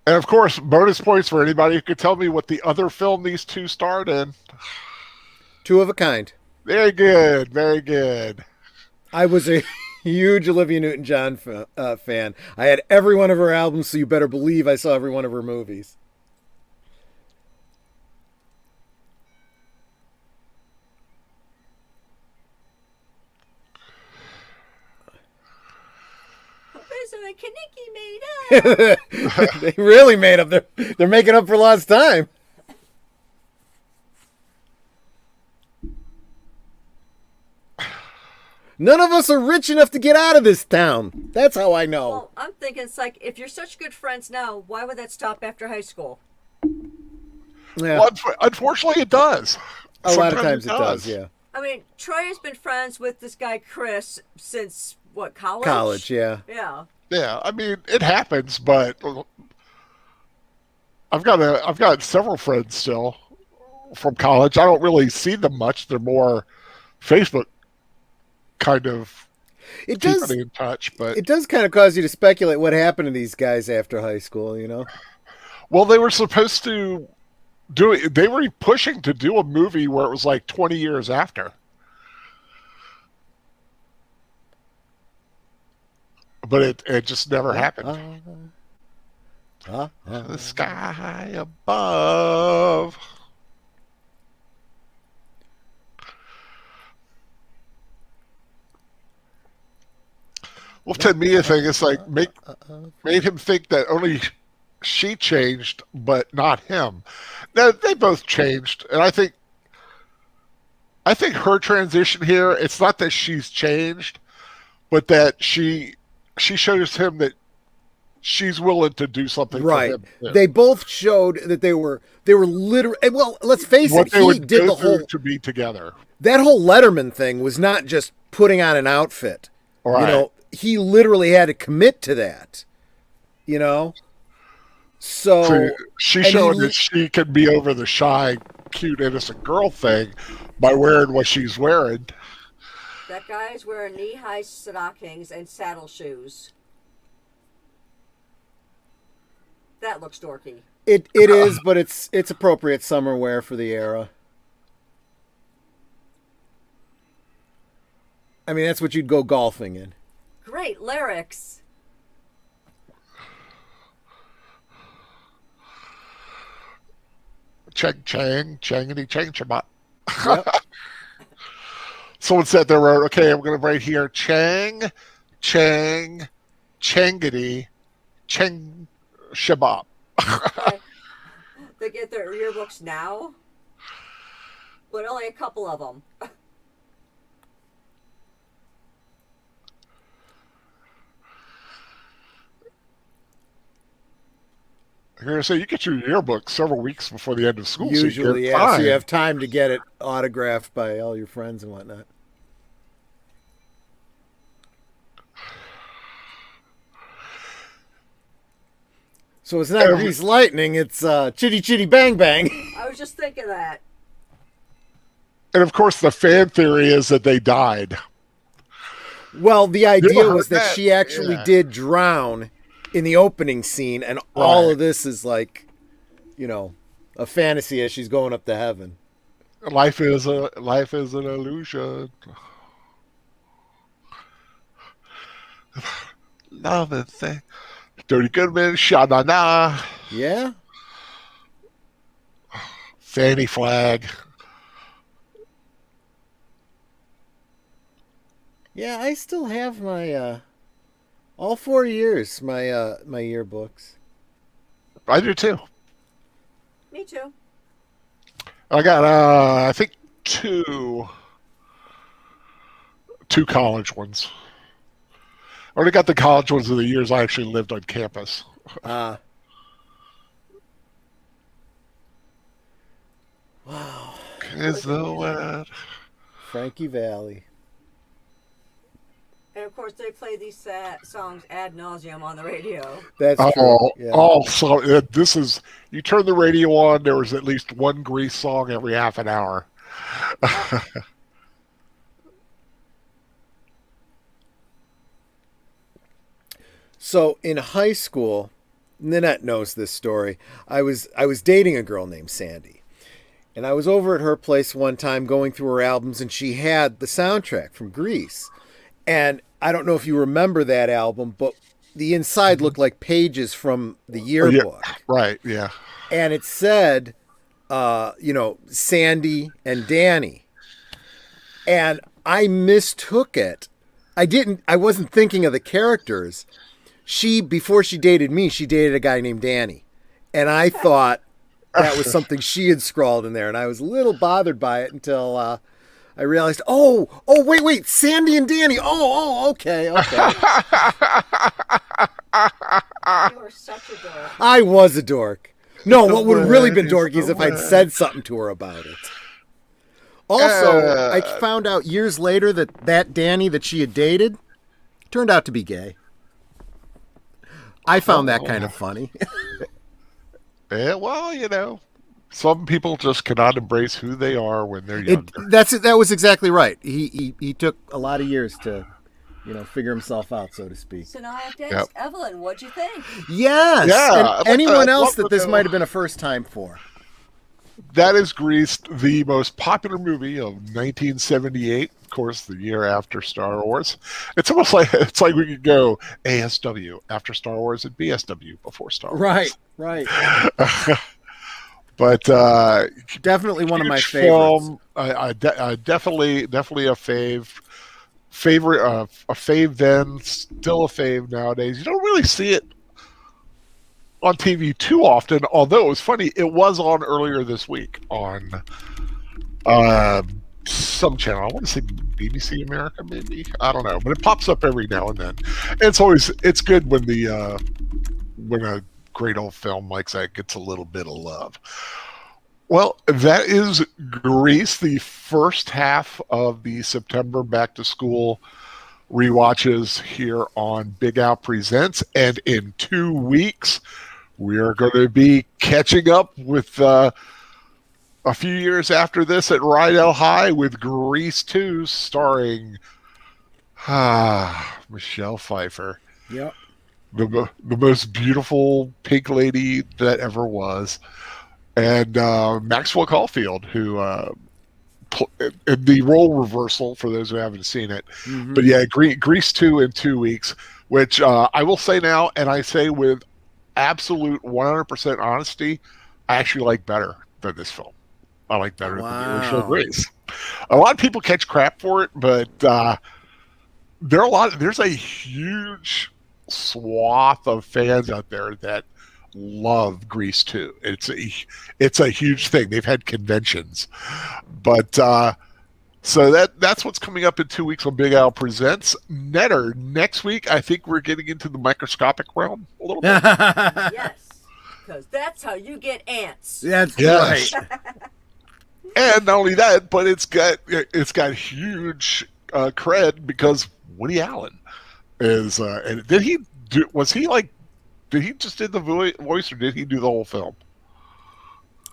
And of course, bonus points for anybody who could tell me what the other film these two starred in. Two of a kind. Very good, very good. I was a huge Olivia Newton-John fan. I had every one of her albums, so you better believe I saw every one of her movies. and Kaneki made up. They really made up. They're making up for lost time. None of us are rich enough to get out of this town. That's how I know. Well, I'm thinking it's like, if you're such good friends now, why would that stop after high school? Yeah. Well, unfortunately, it does. A lot of times it does, yeah. I mean, Troy has been friends with this guy Chris since, what, college? College, yeah. Yeah. Yeah, I mean, it happens, but I've got several friends still from college. I don't really see them much. They're more Facebook kind of It keeping does. in touch, but It does kind of cause you to speculate what happened to these guys after high school. You know. well, they were supposed to do it. They were pushing to do a movie where it was like 20 years after, but it just never happened. The sky above. Well, to me, the thing is like made him think that only she changed, but not him. Now they both changed, and I think her transition here. It's not that she's changed, but that she shows him that she's willing to do something Right. for him. Too. They both showed that they were literally. Well, let's face What it. they He would did go the whole. through to be together. That whole Letterman thing was not just putting on an outfit. Right. You know, he literally had to commit to that. You know. So she's and showing he- that she can be over the shy, cute, innocent girl thing by wearing what she's wearing. That guy's wearing knee-high stockings and saddle shoes. That looks dorky. It is, but it's appropriate summer wear for the era. I mean, that's what you'd go golfing in. Great lyrics. Chang chang, changity chang chabat. Yep. Someone said they wrote, okay, I'm going to write here, chang, chang, changity, chang shabab. They get their yearbooks now, but only a couple of them. I'm going to say, you get your yearbook several weeks before the end of school. Usually, so yeah. So you have time to get it autographed by all your friends and whatnot. So it's not Grease Lightning, it's Chitty Chitty Bang Bang. I was just thinking that. And of course, the fan theory is that they died. Well, the idea heard was that that? she actually Yeah. did drown in the opening scene, and all Right. of this is like, you know, a fantasy as she's going up to heaven. Life is an illusion. Love and thing. Dirty Goodman, Sha-Na-Na, Yeah? Fanny Flag. Yeah, I still have my, all 4 years, my yearbooks. I do too. Me too. I got, I think two college ones. I already got the college ones of the years I actually lived on campus. Wow. Is the word. Frankie Valley. And of course, they play these songs ad nauseum on the radio. That's true. Oh, Yeah. so this is, you turn the radio on, there was at least one Grease song every half an hour. So in high school, Nanette knows this story. I was dating a girl named Sandy. And I was over at her place one time going through her albums, and she had the soundtrack from Grease. And I don't know if you remember that album, but the inside looked like pages from the yearbook. Right, yeah. And it said, Sandy and Danny. And I mistook it. I wasn't thinking of the characters. before she dated me, she dated a guy named Danny. And I thought that was something she had scrawled in there. And I was a little bothered by it until I realized, wait, Sandy and Danny. Okay. You were such a dork. I was a dork. No, what would have really been dorky is if I'd said something to her about it. Also, I found out years later that Danny that she had dated turned out to be gay. I found that kind of funny. Yeah, well, some people just cannot embrace who they are when they're younger. That was exactly right. He took a lot of years to, figure himself out, so to speak. So now I have to ask Evelyn, what'd you think? Yes. Yeah, and anyone else that this might have been a first time for. That is Grease, the most popular movie of 1978, of course, the year after Star Wars. It's almost like we could go ASW after Star Wars and BSW before Star Wars. Right. But definitely one of my favorites. favorites. Definitely a favorite, a fave then, still a fave nowadays. You don't really see it on TV too often, although it was funny. It was on earlier this week on some channel. I want to say BBC America, maybe. I don't know, but it pops up every now and then. And it's good when when a great old film like that gets a little bit of love. Well, that is Grease, the first half of the September back to school rewatches here on Big Al Presents, and in 2 weeks we are going to be catching up with a few years after this at Rydell High with Grease 2, starring Michelle Pfeiffer. Yep. The most beautiful pink lady that ever was. And Maxwell Caulfield, who in the role reversal, for those who haven't seen it. Mm-hmm. But yeah, Grease 2 in 2 weeks, which I will say now, and I say with absolute 100% honesty, I actually like better than this film. I like better than the original Grease. A lot of people catch crap for it, but there's a huge swath of fans out there that love Grease 2. It's a huge thing. They've had conventions. But so that's what's coming up in 2 weeks on Big Al Presents. Netter, next week I think we're getting into the microscopic realm a little bit. Yes. Because that's how you get ants. That's right. And not only that, but it's got huge cred because Woody Allen is and did he just did the voice, or did he do the whole film?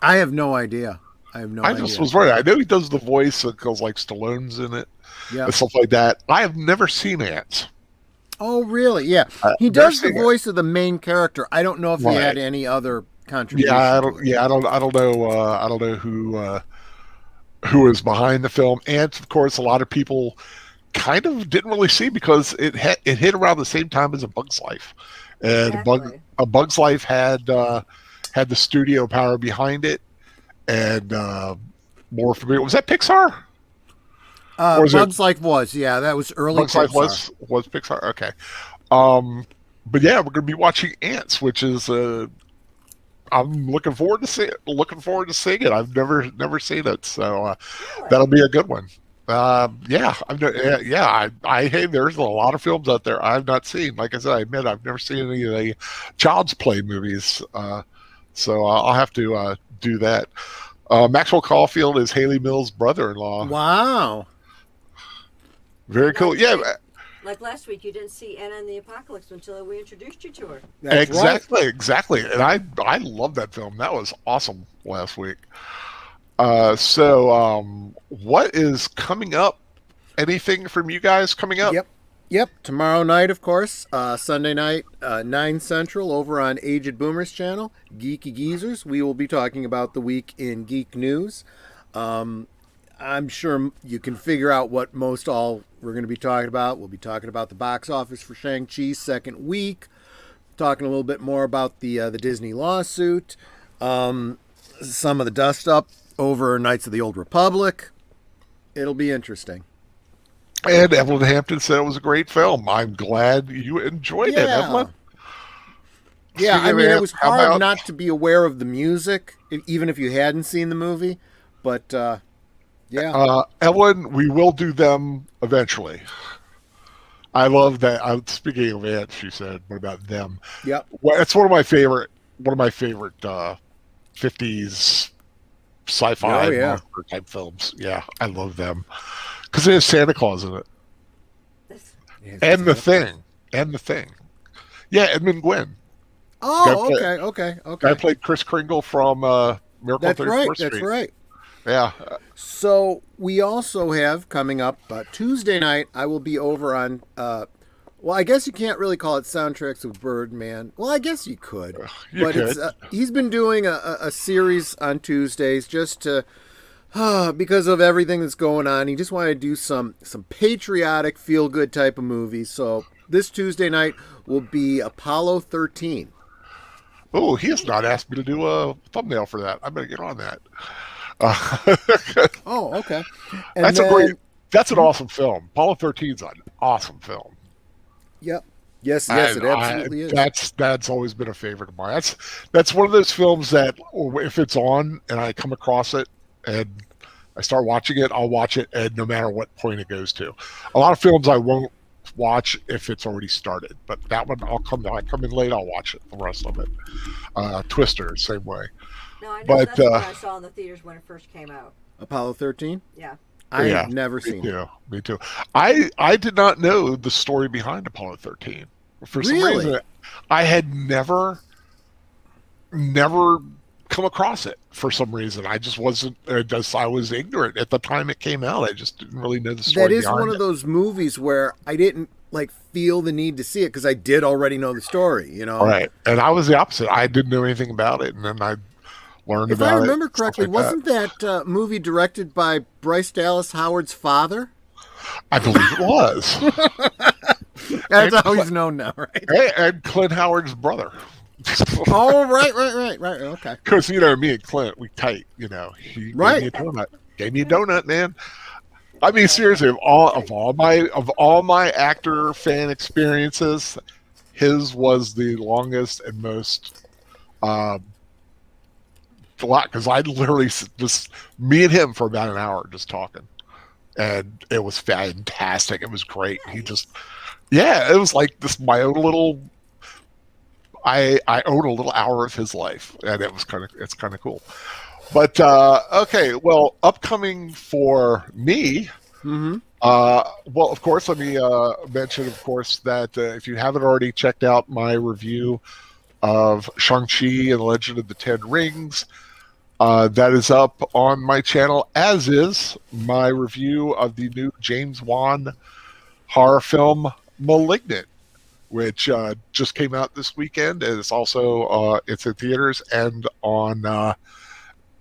I have no idea. I just was worried. I know he does the voice because like Stallone's in it, and stuff like that. I have never seen Ants. Oh, really? Yeah, he does the voice of the main character. I don't know if he had any other contribution. I don't know. I don't know who is behind the film. Ants, of course, a lot of people kind of didn't really see because it hit around the same time as A Bug's Life. And exactly. A Bug's Life had the studio power behind it, and more familiar. Was that Pixar? Bug's Life was, that was early. Bug's Life was Pixar. Okay, but yeah, we're going to be watching Ants, which is I'm looking forward to seeing it. I've never seen it, so that'll be a good one. Hey, there's a lot of films out there I've not seen. Like I said, I admit I've never seen any of the Child's Play movies, so I'll have to do that. Maxwell Caulfield is Haley Mills' brother-in-law. Wow, very cool. Like last week, you didn't see Anna and the Apocalypse until we introduced you to her. That's exactly. And I love that film. That was awesome last week. So what is coming up? Anything from you guys coming up? Yep. Tomorrow night, of course. Sunday night, 9 Central, over on Aged Boomers channel, Geeky Geezers. We will be talking about the week in geek news. I'm sure you can figure out what most all we're going to be talking about. We'll be talking about the box office for Shang-Chi's second week, talking a little bit more about the Disney lawsuit, some of the dust up over Knights of the Old Republic. It'll be interesting. And Evelyn Hampton said it was a great film. I'm glad you enjoyed it, Evelyn. Yeah, Speaking I of mean, it ant, was how hard about not to be aware of the music, even if you hadn't seen the movie. But yeah, Ellen? We will do them eventually. I love that. Speaking of ants, she said, "What about them?" yep. Well, it's one of my favorite 50s Oh sci-fi yeah. monster type films. Yeah, I love them because it has Santa Claus in it, This, It's and the Santa Claus. thing, and the thing. Yeah, Edmund Gwenn. Guy, Oh, play, okay, okay, guy okay. played Chris Kringle from Miracle on That's right. 34th That's Street. right. Yeah. So we also have coming up Tuesday night. I will be over on. Well, I guess you can't really call it soundtracks with Birdman. Well, I guess you could, You but could. it's he's been doing a series on Tuesdays just to because of everything that's going on. He just wanted to do some patriotic, feel good type of movies. So this Tuesday night will be Apollo 13. Oh, he has not asked me to do a thumbnail for that. I better get on that. Uh, Oh, okay. And that's a great. then, That's an awesome film. Apollo 13 is an awesome film. yep, yes, And it absolutely is. that's always been a favorite of mine. That's one of those films that if it's on and I come across it and I start watching it, I'll watch it, and no matter what point it goes to. A lot of films I won't watch if it's already started, but that one I come in late, I'll watch it the rest of it. Twister, same way. no, I know But that's the one I saw in the theaters when it first came out. Apollo 13. Yeah. I yeah, have never me seen it. too. Me too. I did not know the story behind Apollo 13. For some Really? reason, I had never come across it for some reason. I just wasn't. I was ignorant at the time it came out. I just didn't really know the story That is behind one of it. those movies where I didn't like feel the need to see it because I did already know the story. You know. Right, and I was the opposite. I didn't know anything about it, and then I learned If I about it. remember Stuff correctly, like that. wasn't that movie directed by Bryce Dallas Howard's father? I believe it was. That's And how he's known now, right? and Clint Howard's brother. Oh, right. Okay. Because me and Clint, we tight. He Right. gave me a donut. Gave me a donut, man. I mean, seriously, of all my actor fan experiences, his was the longest and most a lot because I literally just me and him for about an hour just talking, and it was fantastic. It was great. He just, yeah, it was like this my own little. I own a little hour of his life, and it's kind of cool. But okay, well, upcoming for me. Mm-hmm. Well, of course, let me mention, of course, that if you haven't already checked out my review of Shang-Chi and the Legend of the Ten Rings, that is up on my channel, as is my review of the new James Wan horror film, Malignant, which just came out this weekend, and it's also it's in theaters and on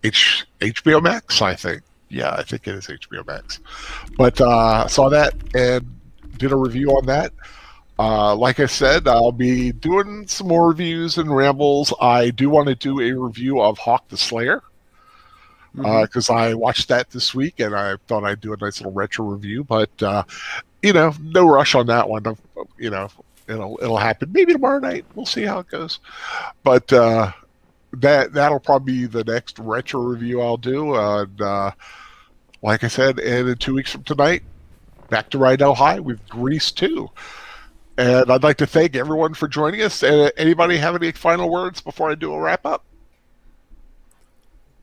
HBO Max, I think. Yeah, I think it is HBO Max. But saw that and did a review on that. Like I said, I'll be doing some more reviews and rambles. I do want to do a review of Hawk the Slayer because I watched that this week and I thought I'd do a nice little retro review. But no rush on that one. It'll happen maybe tomorrow night. We'll see how it goes. But that'll probably be the next retro review I'll do. And like I said, and in 2 weeks from tonight, back to Rydell High with Grease 2. And I'd like to thank everyone for joining us. Anybody have any final words before I do a wrap up?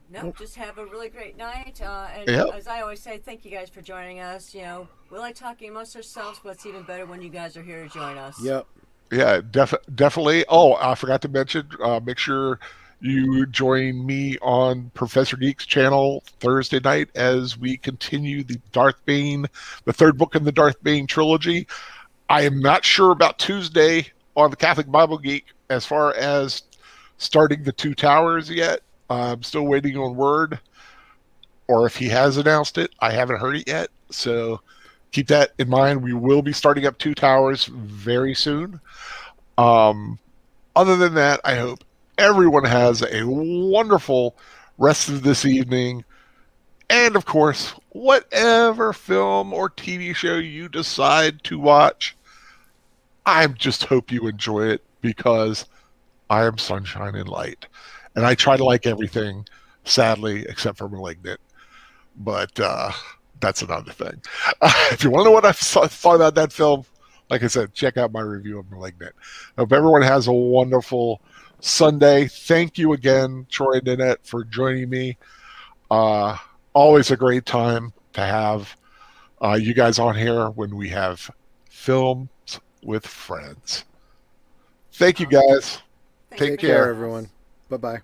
No, just have a really great night. And Yep. as I always say, thank you guys for joining us. We like talking amongst ourselves, but it's even better when you guys are here to join us. Yep. Yeah, definitely. Oh, I forgot to mention, make sure you join me on Professor Geek's channel Thursday night as we continue the third book in the Darth Bane trilogy. I am not sure about Tuesday on the Catholic Bible Geek as far as starting the Two Towers yet. I'm still waiting on word, or if he has announced it. I haven't heard it yet, so keep that in mind. We will be starting up Two Towers very soon. Other than that, I hope everyone has a wonderful rest of this evening. And of course, whatever film or TV show you decide to watch, I just hope you enjoy it because I am sunshine and light. And I try to like everything, sadly, except for Malignant. But that's another thing. If you want to know what I thought about that film, like I said, check out my review of Malignant. I hope everyone has a wonderful Sunday. Thank you again, Troy and Nanette, for joining me. Always a great time to have you guys on here when we have films with friends. Thank you, guys. Take care, everyone. Bye-bye.